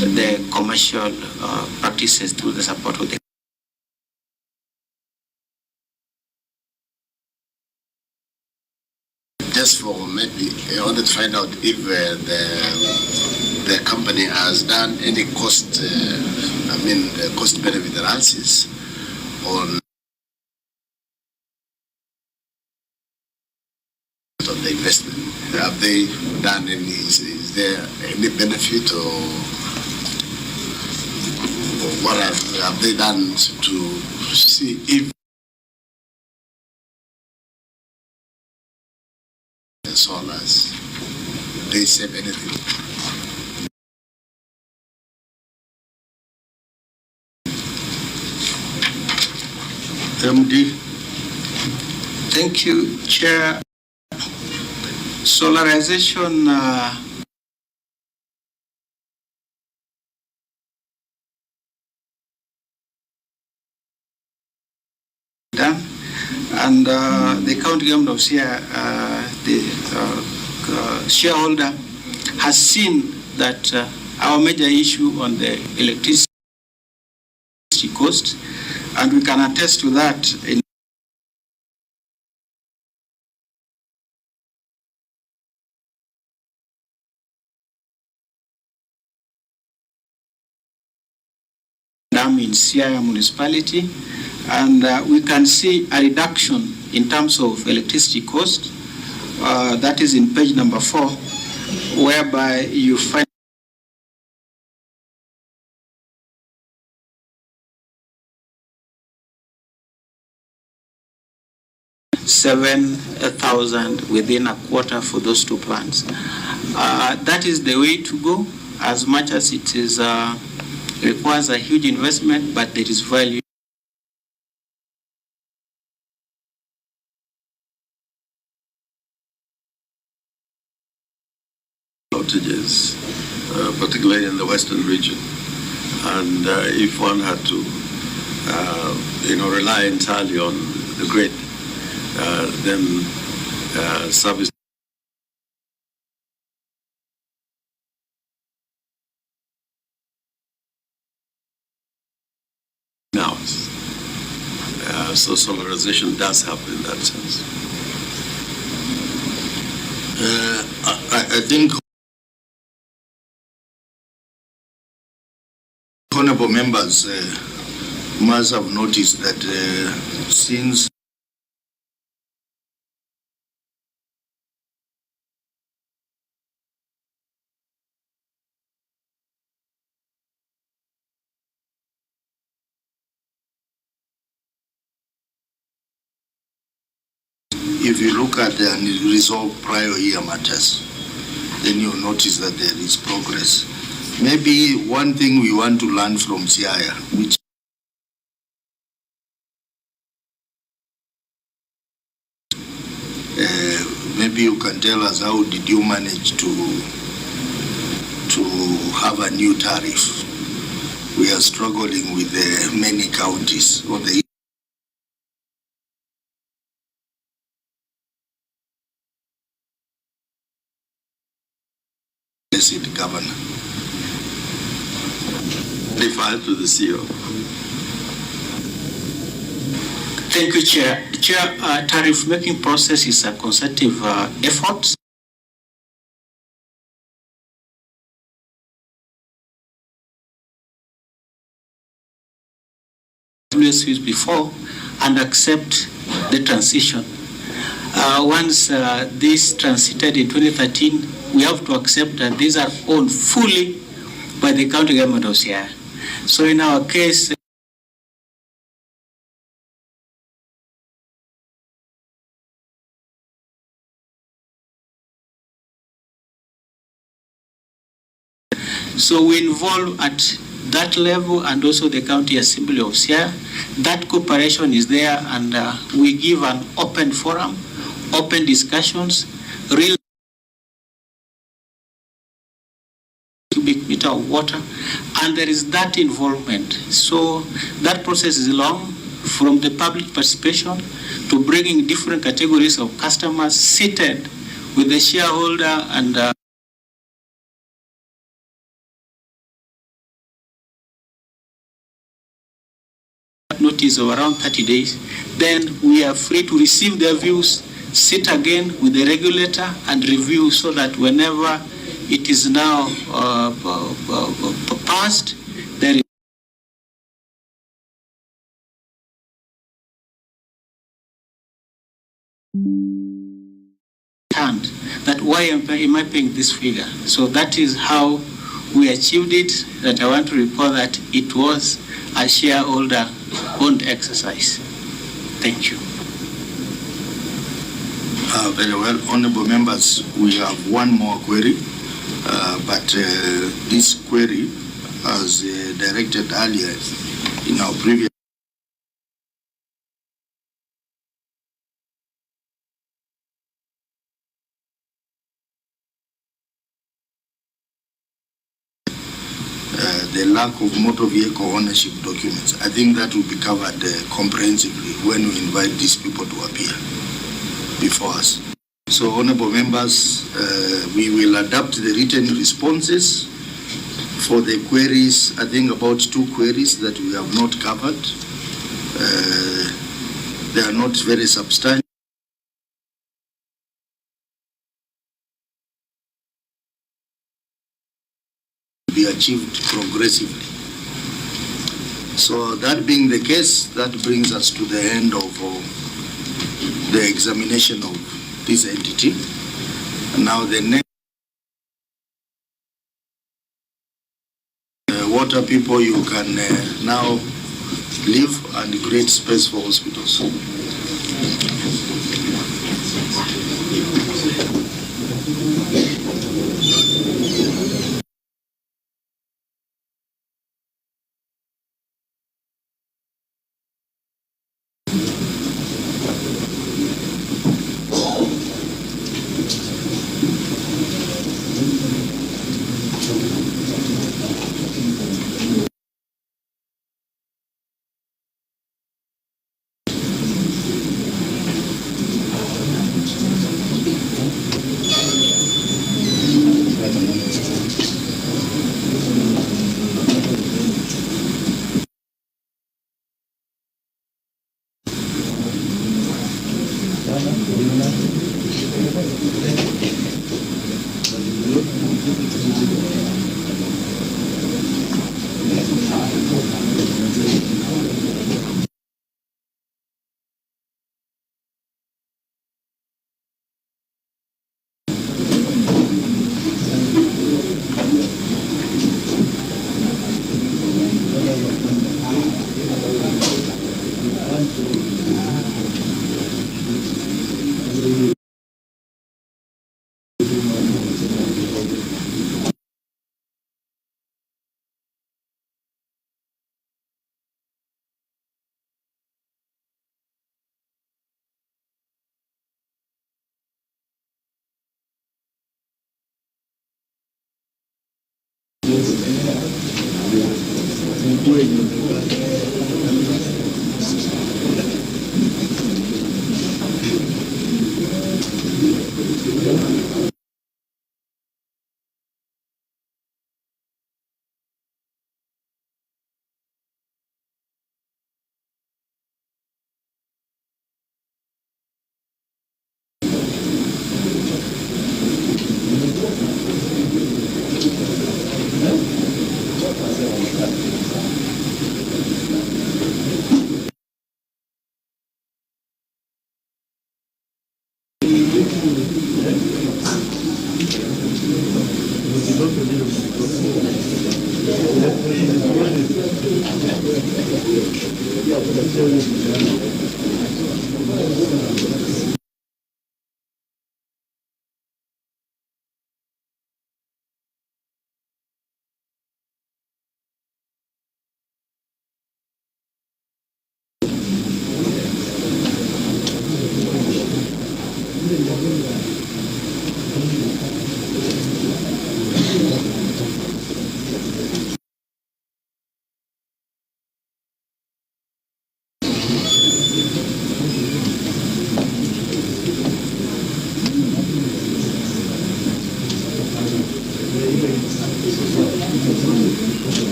the commercial practices through the support of the Just for maybe, I wanted to find out if the company has done any cost benefit analysis on the investment. Have they done any? Is there any benefit, or what have they done to see if solars they save anything? MD. Thank you, Chair. Solarization done, and the county government of Siaya, the shareholder, has seen that our major issue on the electricity cost, and we can attest to that in Siaya municipality, and we can see a reduction in terms of electricity cost. That is in page number 4, whereby you find $7,000 within a quarter for those two plants. That is the way to go, as much as it is requires a huge investment, but there is value. Outages, particularly in the western region, and if one had to, rely entirely on the grid, then service now. So solarization does help in that sense. I think honorable members must have noticed that since if you look at the unresolved prior year matters, then you'll notice that there is progress. Maybe one thing we want to learn from Siaya, which maybe you can tell us how did you manage to have a new tariff? We are struggling with many counties or the governor. Refer to the CEO. Thank you, Chair. Chair, tariff making process is a concerted effort. Used before and accept the transition. Once this transited in 2013, we have to accept that these are owned fully by the county government of Siaya. So in our case, so we involve at that level and also the county assembly of Siaya. That cooperation is there, and we give an open forum, open discussions, real cubic meter of water, and there is that involvement. So that process is long, from the public participation to bringing different categories of customers seated with the shareholder and notice of around 30 days, then we are free to receive their views, sit again with the regulator and review, so that whenever it is now passed, there is that why am I paying this figure? So that is how we achieved it. That I want to report that it was a shareholder owned exercise. Thank you. Very well, honorable members, we have one more query, but this query, as directed earlier in our previous the lack of motor vehicle ownership documents. I think that will be covered comprehensively when we invite these people to appear before us. So, honorable members, we will adapt the written responses for the queries. I think about 2 queries that we have not covered. They are not very substantial. Be achieved progressively. So that being the case, that brings us to the end of the examination of this entity. And now the next water people, you can now leave and create space for hospitals.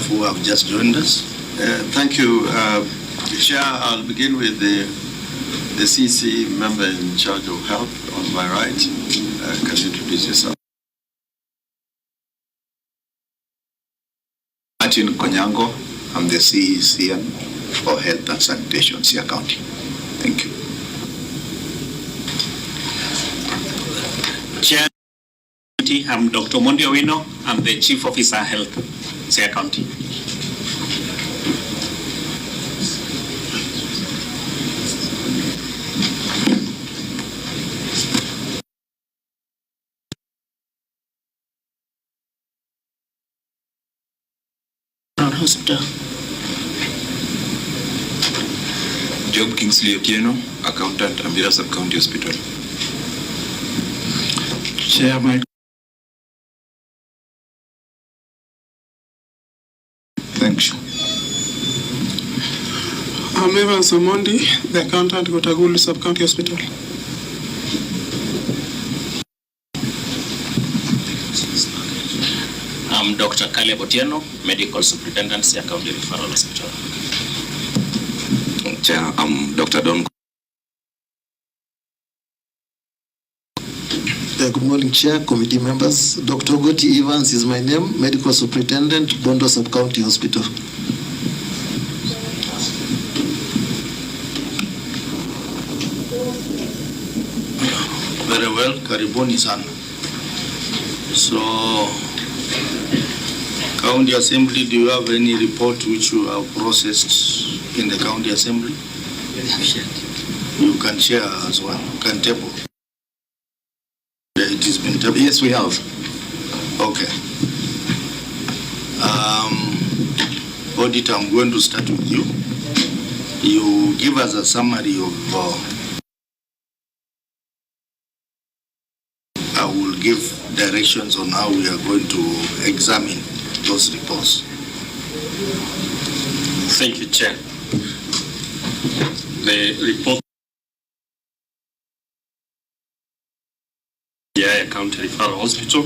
staff who have just joined us. Thank you. Chair, I'll begin with the CC member in charge of health on my right. Can you introduce yourself? Martin Konyango, I'm the CECN for Health and Sanitation, Sia County. Thank you. Chair, I'm Dr. Mondi Owino. I'm the Chief Officer Health, Sia County. Hospital. Job Kingsley Otieno, Accountant, Ambira Sub-County Hospital. Chairman. Thanks. I'm Evan Samondi, the Accountant, Gotagulu Sub-County Hospital. I'm Dr. Caleb Otieno, Medical Superintendent, Sia County Referral Hospital. Chair, I'm Dr. Don. Good morning, Chair, committee members. Dr. Goti Evans is my name, Medical Superintendent, Bondo Sub-County Hospital. Very well, karibuni sana. So, County Assembly, do you have any report which you have processed in the County Assembly? You can share as well, you can table. It has been tabled? Yes, we have. Okay. Auditor, I'm going to start with you. You give us a summary of I will give directions on how we are going to examine those reports. Thank you, Chair. The report County Referral Hospital.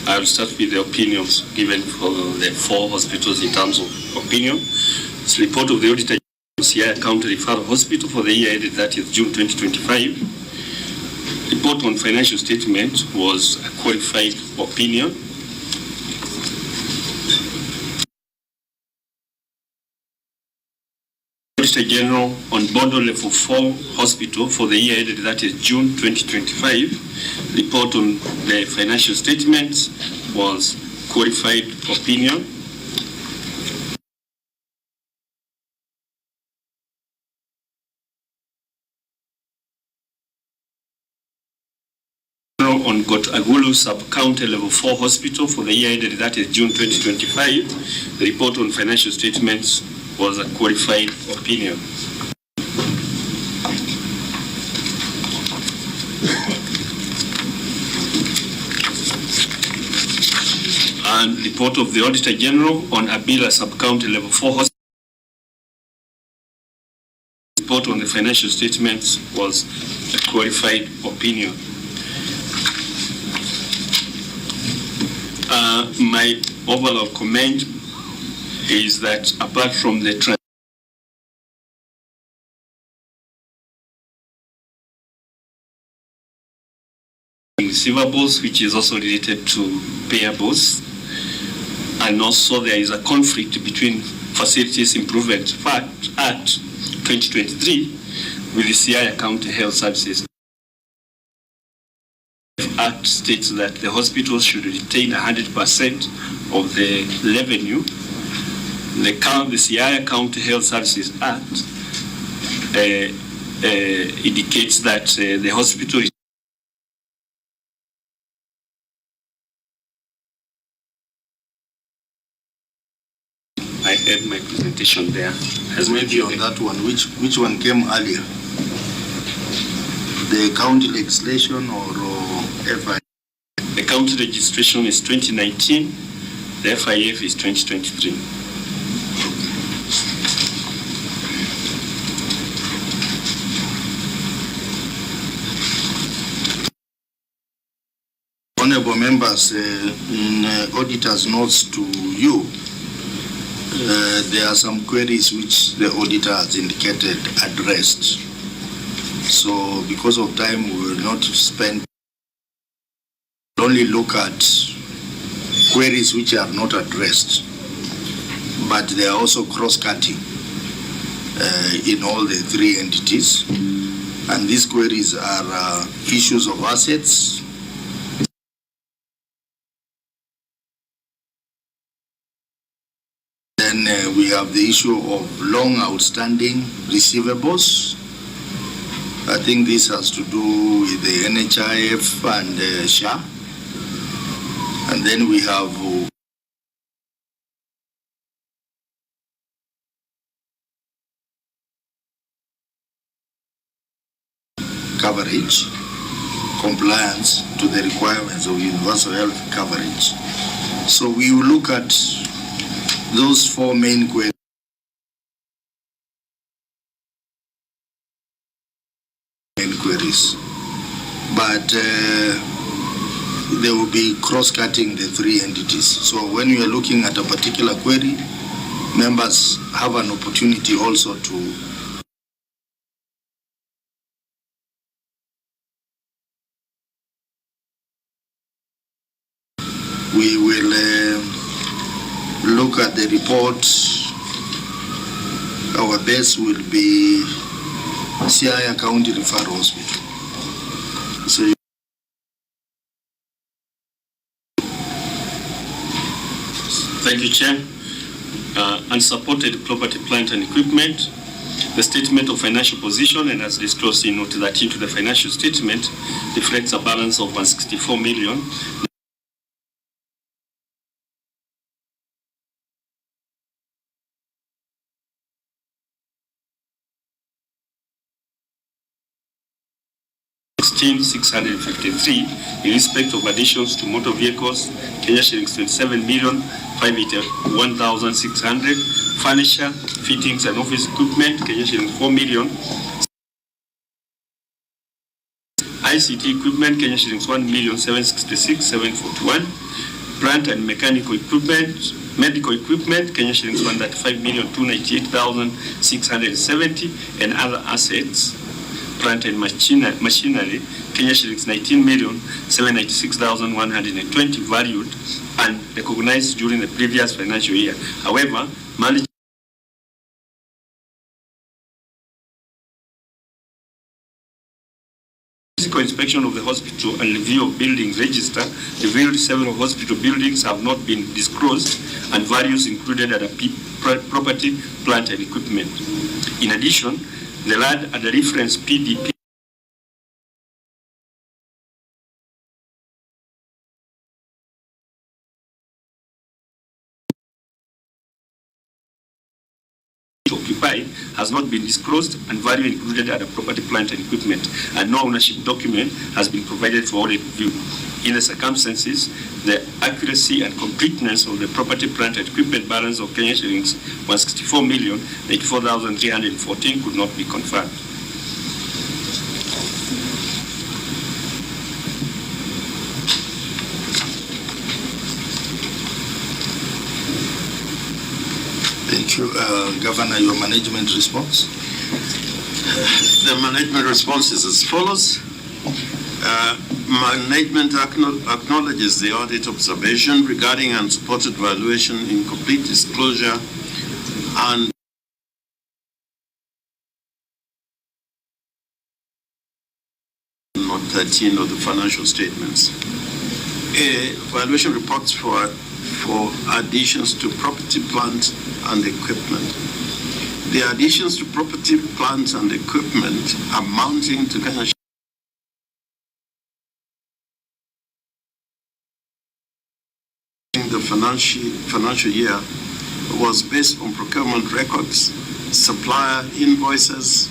I'll start with the opinions given for the 4 hospitals in terms of opinion. It's report of the Auditor General County Referral Hospital for the year ended 30th June 2025. Report on financial statement was a qualified opinion. Auditor General on Bondo Level 4 Hospital for the year ended 30th June 2025. Report on the financial statements was qualified opinion. On Agulu Sub-County Level 4 Hospital for the year ended 30th June 2025. The report on financial statements was a qualified opinion. And report of the Auditor General on Abila Sub-County Level 4 Hospital. Report on the financial statements was a qualified opinion. My overall comment is that apart from the receivables, which is also related to payables, and also there is a conflict between Facilities Improvement Act 2023 with the Siaya County Health Services. Act states that the hospitals should retain 100% of the revenue. The Siaya County Health Services Act indicates that the hospital is I had my presentation there. As maybe on that one, which one came earlier? The county legislation or FI? The county registration is 2019, the FIF is 2023. Honorable members, in auditor's notes to you, there are some queries which the auditor has indicated addressed. So because of time, we will not spend, only look at queries which are not addressed, but they are also cross-cutting in all the three entities. And these queries are issues of assets, then we have the issue of long outstanding receivables. I think this has to do with the NHIF and SHA. And then we have coverage, compliance to the requirements of universal health coverage. So we will look at those four main queries. But they will be cross-cutting the three entities. So when you are looking at a particular query, members have an opportunity also to we will look at the report. Our base will be Siaya County Referral Hospital. So thank you, Chair. Unsupported property, plant and equipment. The statement of financial position, and as disclosed in note 13 to the financial statement, reflects a balance of 164 million. $653 in respect of additions to motor vehicles, Kenya shillings 27,581,600, furniture, fittings and office equipment, Kenya shillings 4 million, ICT equipment, Kenya shillings 1,766,741, plant and mechanical equipment, medical equipment, Kenya shillings 135,298,670, and other assets, plant and machinery, Kenya shillings 19,796,120 valued and recognized during the previous financial year. However, physical inspection of the hospital and review of buildings register revealed several hospital buildings have not been disclosed and values included under property, plant and equipment. In addition, the LAD at the reference PDP occupied has not been disclosed and value included at the property, plant and equipment, and no ownership document has been provided for audit review. In the circumstances, the accuracy and completeness of the property, plant and equipment balance of Kenya shillings 164,084,314 could not be confirmed. Thank you. Governor, your management response? The management response is as follows. Management acknowledges the audit observation regarding unsupported valuation, incomplete disclosure, and note 13 of the financial statements. Valuation reports for additions to property, plant, and equipment. The additions to property, plant, and equipment amounting to Kenya the financial year was based on procurement records, supplier invoices,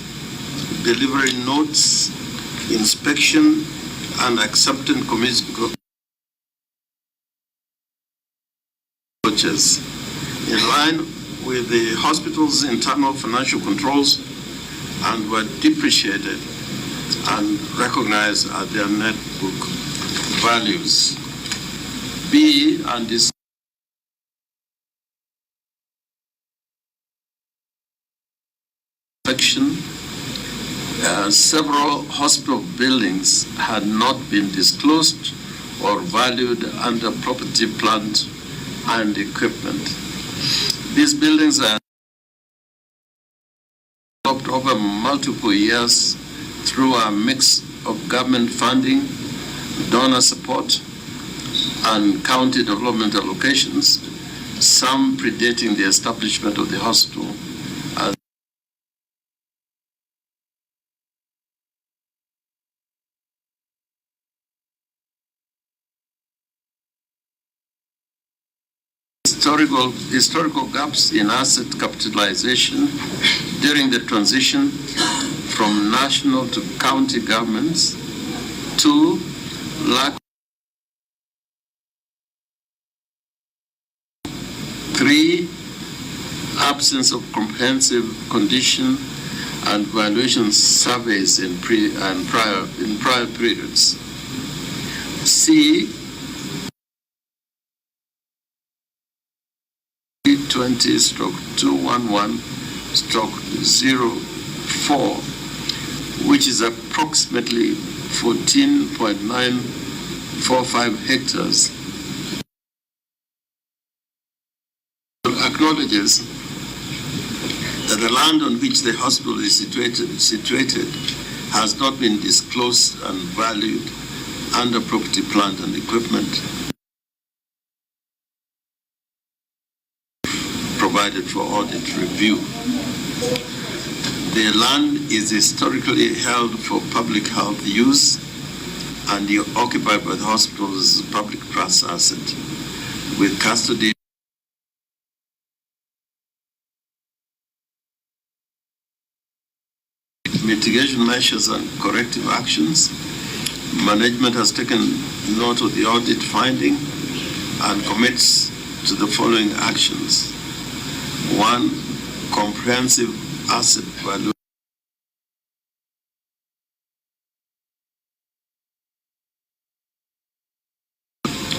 delivery notes, inspection, and acceptance commitment in line with the hospital's internal financial controls and were depreciated and recognized at their net book values. B, and this section, several hospital buildings had not been disclosed or valued under property, plant, and equipment. These buildings are developed over multiple years through a mix of government funding, donor support, and county development allocations, some predating the establishment of the hospital. Historical gaps in asset capitalization during the transition from national to county governments. 2, lack. 3, absence of comprehensive condition and valuation surveys in prior periods. C, 20/211/04, which is approximately 14.945 hectares, acknowledges that the land on which the hospital is situated has not been disclosed and valued under property, plant, and equipment provided for audit review. The land is historically held for public health use and occupied by the hospital as a public trust asset with custody. Mitigation measures and corrective actions. Management has taken note of the audit finding and commits to the following actions. 1, comprehensive asset value.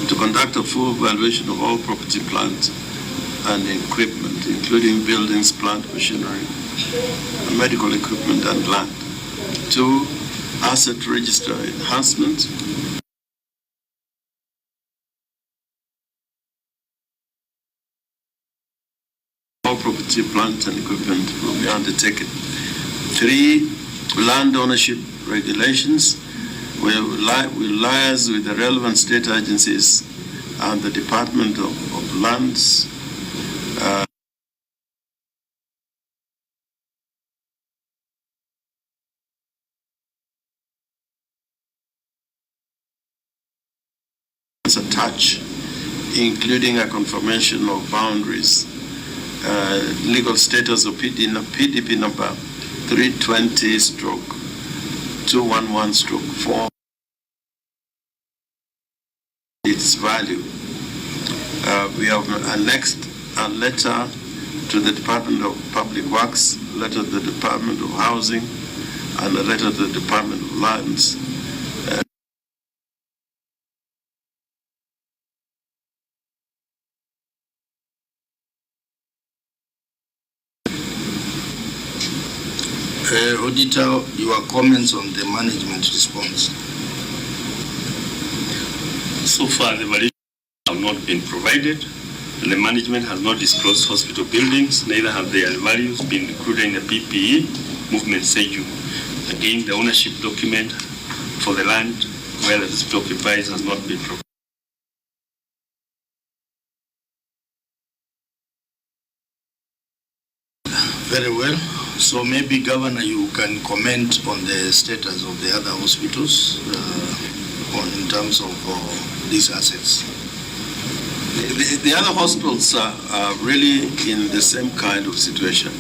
To conduct a full valuation of all property, plant, and equipment, including buildings, plant, machinery, medical equipment, and land. 2, asset register enhancement. All property, plant, and equipment will be undertaken. 3, land ownership regulations will liaise with the relevant state agencies and the Department of Lands. Attached, including a confirmation of boundaries, legal status of PDP number 320/211/4, its value. We have annexed a letter to the Department of Public Works, a letter to the Department of Housing, and a letter to the Department of Lands. Auditor, your comments on the management response. So far, the valuations have not been provided, and the management has not disclosed hospital buildings, neither have their values been included in the PPE movement schedule. Again, the ownership document for the land where the hospital occupies has not been provided. Very well. So maybe, Governor, you can comment on the status of the other hospitals in terms of these assets. The other hospitals are really in the same kind of situation.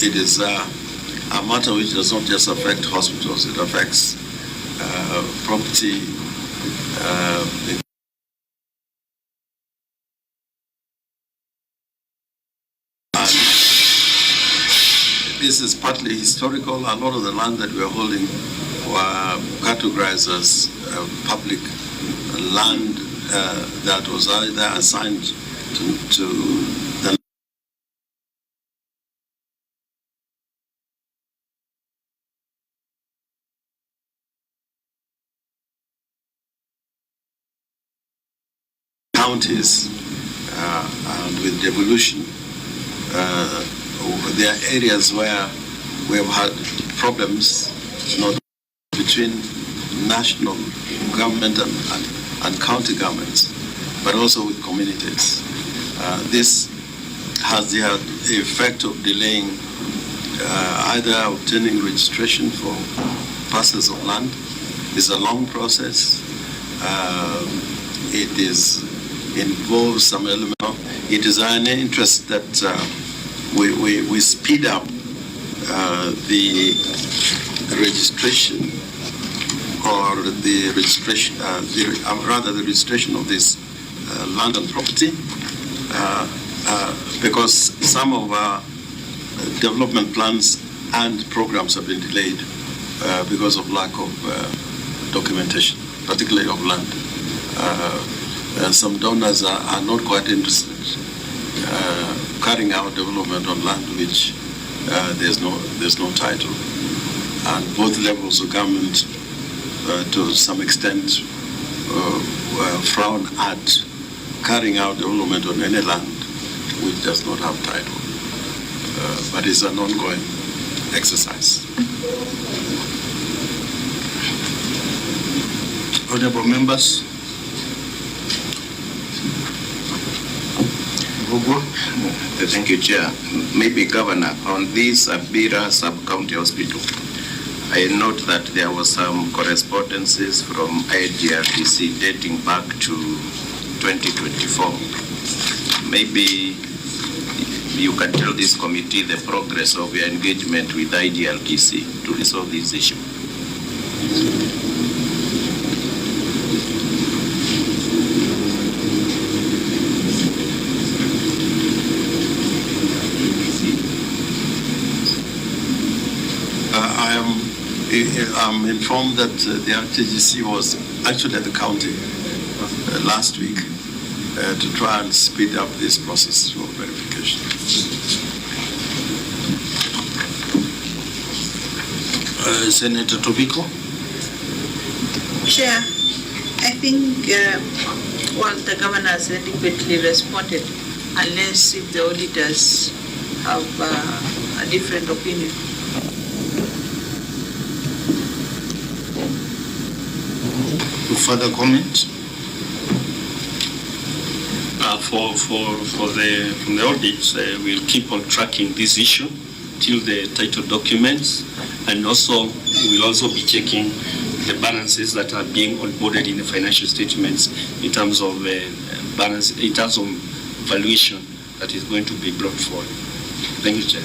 It is a matter which does not just affect hospitals, it affects property. This is partly historical. A lot of the land that we are holding were categorized as public land that was either assigned to the counties and with devolution, there are areas where we have had problems, not between national government and county governments, but also with communities. This has the effect of delaying either obtaining registration for parcels of land. It's a long process. It involves some element of, it is our interest that we speed up the registration or the registration, rather the registration of this land and property, because some of our development plans and programs have been delayed because of lack of documentation, particularly of land. Some donors are not quite interested carrying out development on land which there's no title, and both levels of government to some extent frown at carrying out development on any land which does not have title, but it's an ongoing exercise. Honorable members. Thank you, Chair. Maybe, Governor, on this Abira Sub-County Hospital, I note that there was some correspondences from IGRTC dating back to 2024. Maybe you can tell this committee the progress of your engagement with IGRTC to resolve this issue. I'm informed that the RTGC was actually at the county last week to try and speed up this process for verification. Senator Tobiko. Chair, I think the governor has adequately responded, unless if the auditors have a different opinion. Further comment? From the audits, we'll keep on tracking this issue till the title documents, and also we'll also be checking the balances that are being onboarded in the financial statements in terms of balance, in terms of valuation that is going to be brought forward. Thank you, Chair.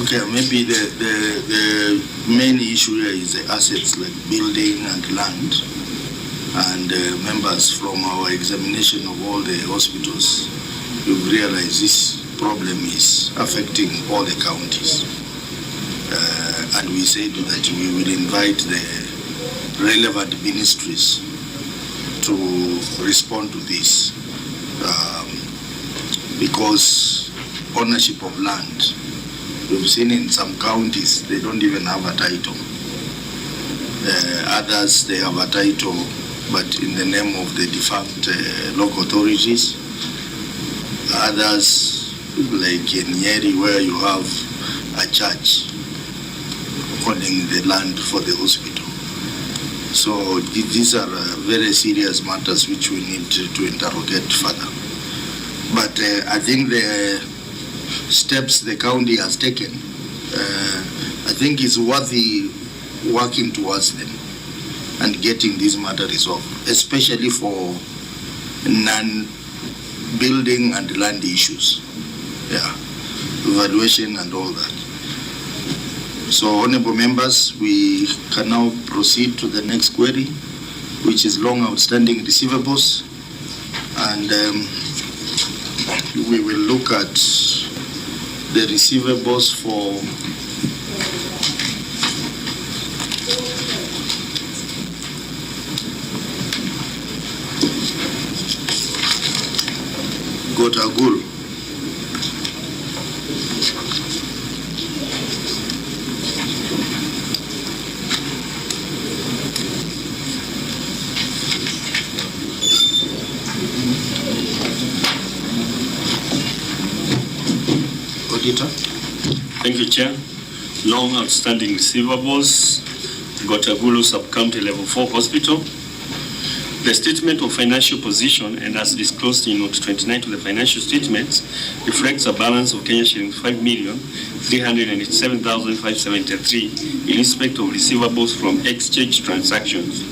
Okay, maybe the main issue here is the assets like building and land, and members from our examination of all the hospitals, we've realized this problem is affecting all the counties, and we said that we will invite the relevant ministries to respond to this, because ownership of land, we've seen in some counties, they don't even have a title. Others, they have a title, but in the name of the defunct local authorities. Others, like in Nyeri, where you have a church owning the land for the hospital. So these are very serious matters which we need to interrogate further. But I think the steps the county has taken, I think is worthy working towards them and getting this matter resolved, especially for non-building and land issues, evaluation and all that. So, honorable members, we can now proceed to the next query, which is long outstanding receivables, and we will look at the receivables for Gotagul. Auditor. Thank you, Chair. Long outstanding receivables, Gotagulu Sub-County Level 4 Hospital. The statement of financial position, and as disclosed in Note 29 to the financial statements, reflects a balance of Kenya shillings 5,387,573 in respect of receivables from exchange transactions.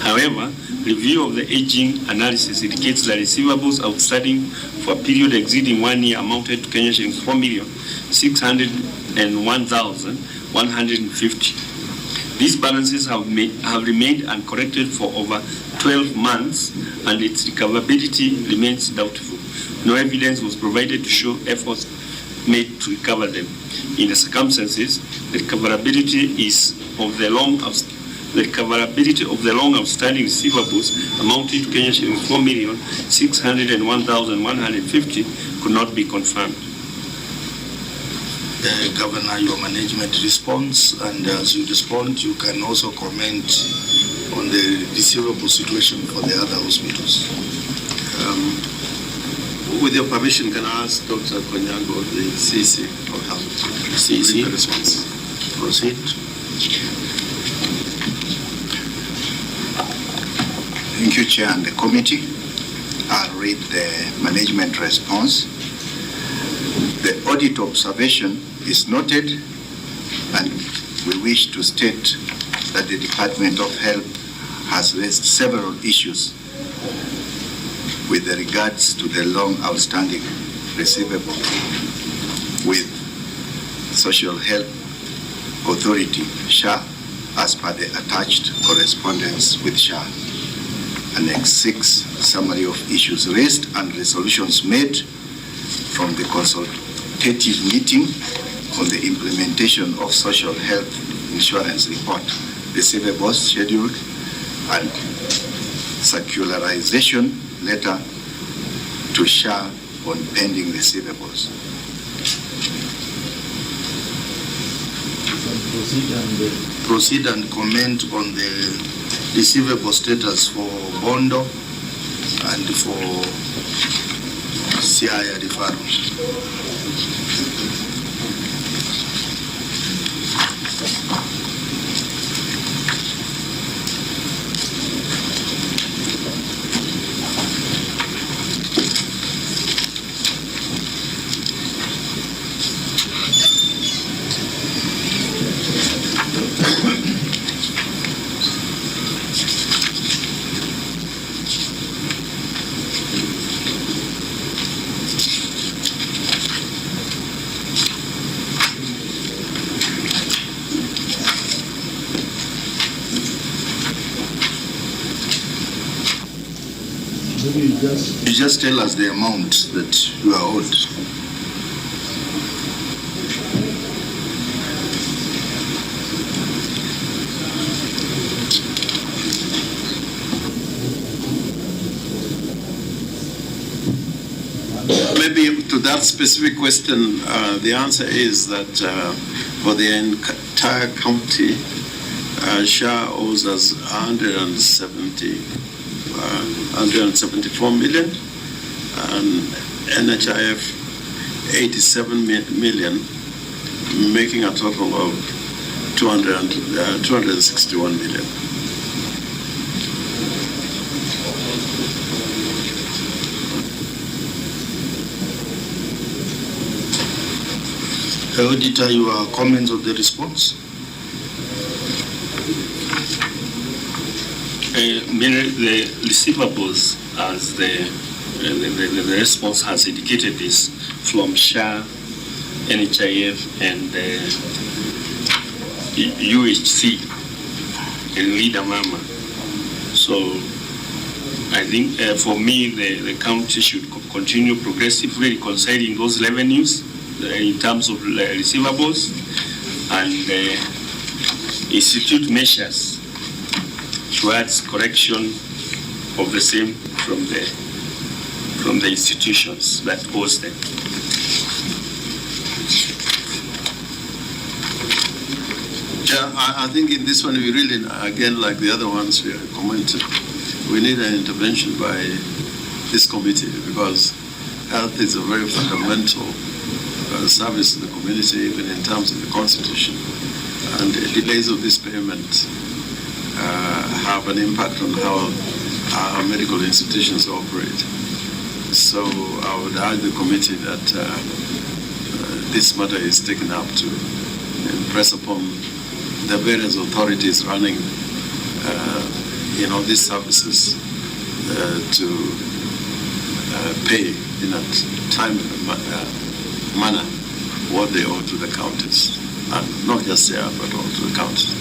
However, review of the aging analysis indicates that receivables outstanding for a period exceeding 1 year amounted to Kenya shillings 4,601,150. These balances have remained uncorrected for over 12 months, and its recoverability remains doubtful. No evidence was provided to show efforts made to recover them. In the circumstances, the recoverability of the long outstanding receivables amounting to Kenya shillings 4,601,150 could not be confirmed. Governor, your management response, and as you respond, you can also comment on the receivable situation for the other hospitals. With your permission, can I ask Dr. Konyango, the CC of Health, CC the response? Proceed. Thank you, Chair and the committee. I'll read the management response. The audit observation is noted, and we wish to state that the Department of Health has raised several issues with regards to the long outstanding receivable with Social Health Authority, SHA, as per the attached correspondence with SHA. Annex 6, summary of issues raised and resolutions made from the consultative meeting on the implementation of social health insurance report, receivables schedule, and circularization letter to SHA on pending receivables. Proceed and comment on the receivable status for Bondo and for Siaya referral. You just tell us the amount that you are owed. Maybe to that specific question, the answer is that for the entire county, SHA owes us 174 million, and NHIF 87 million, making a total of 261 million. Auditor, your comments on the response? The receivables, as the response has indicated, is from SHA, NHIF, and UHC and Leader Mama. So I think for me, the county should continue progressively reconciling those revenues in terms of receivables and institute measures towards correction of the same from from the institutions that host them. Yeah, I think in this one we really, again, like the other ones we commented, we need an intervention by this committee because health is a very fundamental service to the community, even in terms of the constitution. And the delays of this payment have an impact on how our medical institutions operate. So I would urge the committee that this matter is taken up to impress upon the various authorities running, these services to pay in a timely manner what they owe to the counties, and not just there, but all to the counties.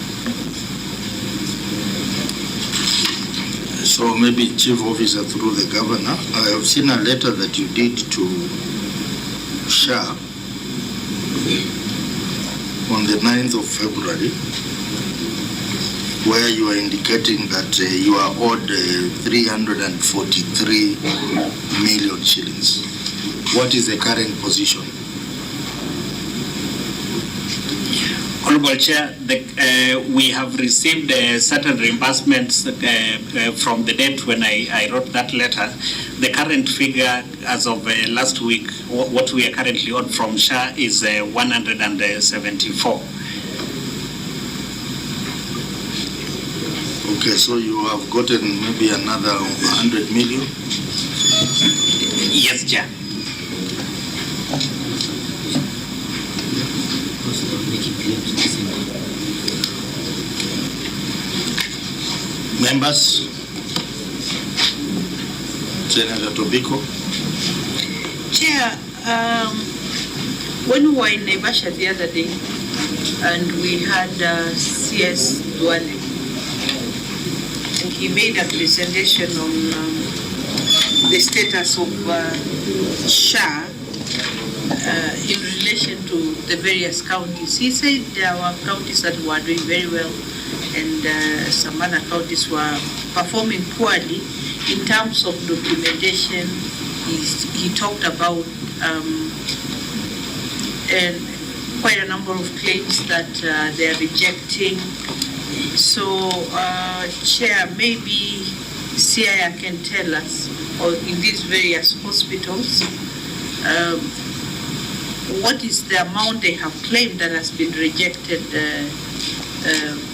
So maybe Chief Officer through the Governor, I have seen a letter that you did to SHA on the 9th of February, where you are indicating that you are owed 343 million shillings. What is the current position? Honorable Chair, we have received certain reimbursements from the date when I wrote that letter. The current figure as of last week, what we are currently owed from SHA is 174. Okay, so you have gotten maybe another 100 million? Yes, Chair. Members? Senator Tobiko? Chair, when we were in Naivasha the other day and we had CS Duale, and he made a presentation on the status of SHA in relation to the various counties. He said there were counties that were doing very well and some other counties were performing poorly. In terms of documentation, he talked about quite a number of claims that they are rejecting. So, Chair, maybe CIA can tell us, or in these various hospitals, what is the amount they have claimed that has been rejected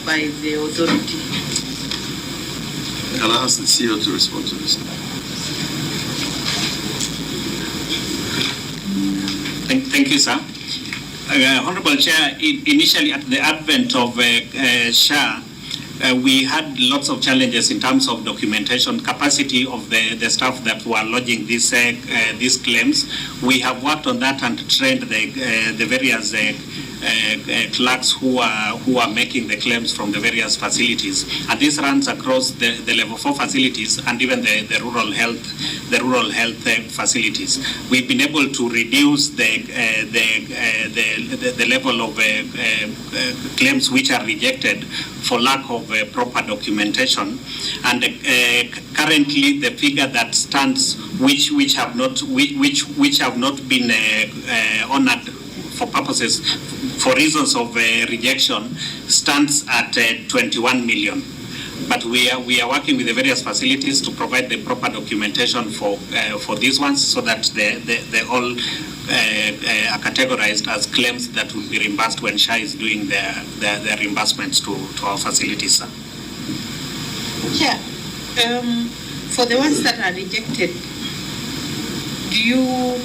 by the authority? I'll ask the CEO to respond to this. Thank you, sir. Honorable Chair, initially at the advent of SHA, we had lots of challenges in terms of documentation capacity of the staff that were lodging these claims. We have worked on that and trained the various clerks who are making the claims from the various facilities, and this runs across the level 4 facilities and even the rural health facilities. We've been able to reduce the level of claims which are rejected for lack of proper documentation, and currently the figure that stands which have not been honored for purposes, for reasons of rejection, stands at 21 million. But we are working with the various facilities to provide the proper documentation for these ones, so that they all are categorized as claims that will be reimbursed when SHA is doing their reimbursements to our facilities, sir. Yeah. For the ones that are rejected, do you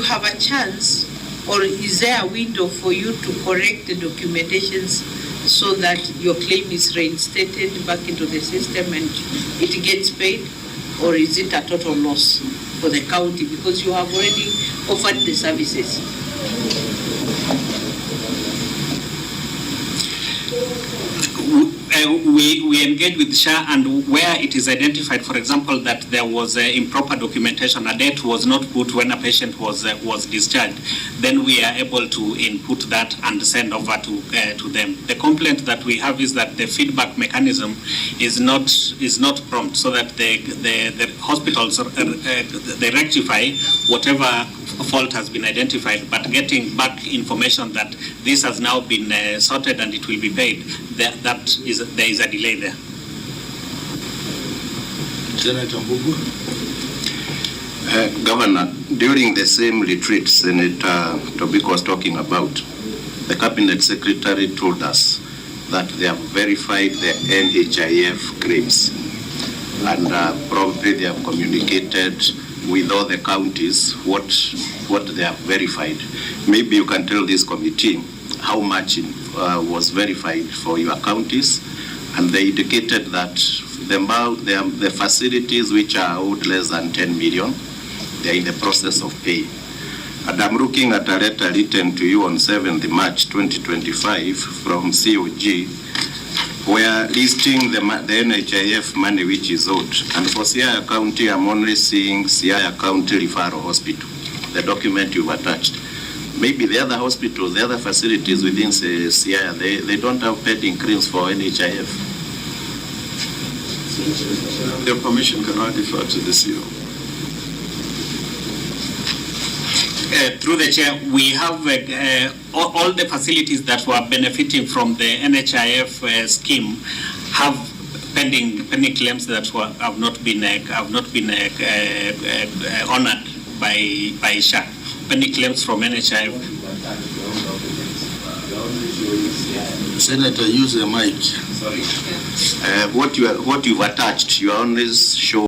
have a chance, or is there a window for you to correct the documentations so that your claim is reinstated back into the system and it gets paid? Or is it a total loss for the county because you have already offered the services? we engage with SHA, and where it is identified, for example, that there was improper documentation, a date was not put when a patient was discharged, then we are able to input that and send over to them. The complaint that we have is that the feedback mechanism is not prompt, so that the hospitals they rectify whatever fault has been identified, but getting back information that this has now been sorted and it will be paid, there is a delay there. Senator Mbugu. Governor, during the same retreat Senator Tobiko was talking about, the Cabinet Secretary told us that they have verified the NHIF claims, and promptly they have communicated with all the counties what they have verified. Maybe you can tell this committee how much was verified for your counties, and they indicated that the facilities which are owed less than 10 million, they are in the process of paying. And I'm looking at a letter written to you on 7th March 2025 from COG, where listing the NHIF money which is owed. And for Siaya County, I'm only seeing Siaya County Referral Hospital, the document you've attached. Maybe the other hospitals, the other facilities within Siaya, they don't have pending claims for NHIF. With your permission, can I defer to the CEO? Through the chair, we have all the facilities that were benefiting from the NHIF scheme have pending claims that have not been honored by SHA. Pending claims from NHIF. Senator, use the mic. Sorry. What you've attached, you only show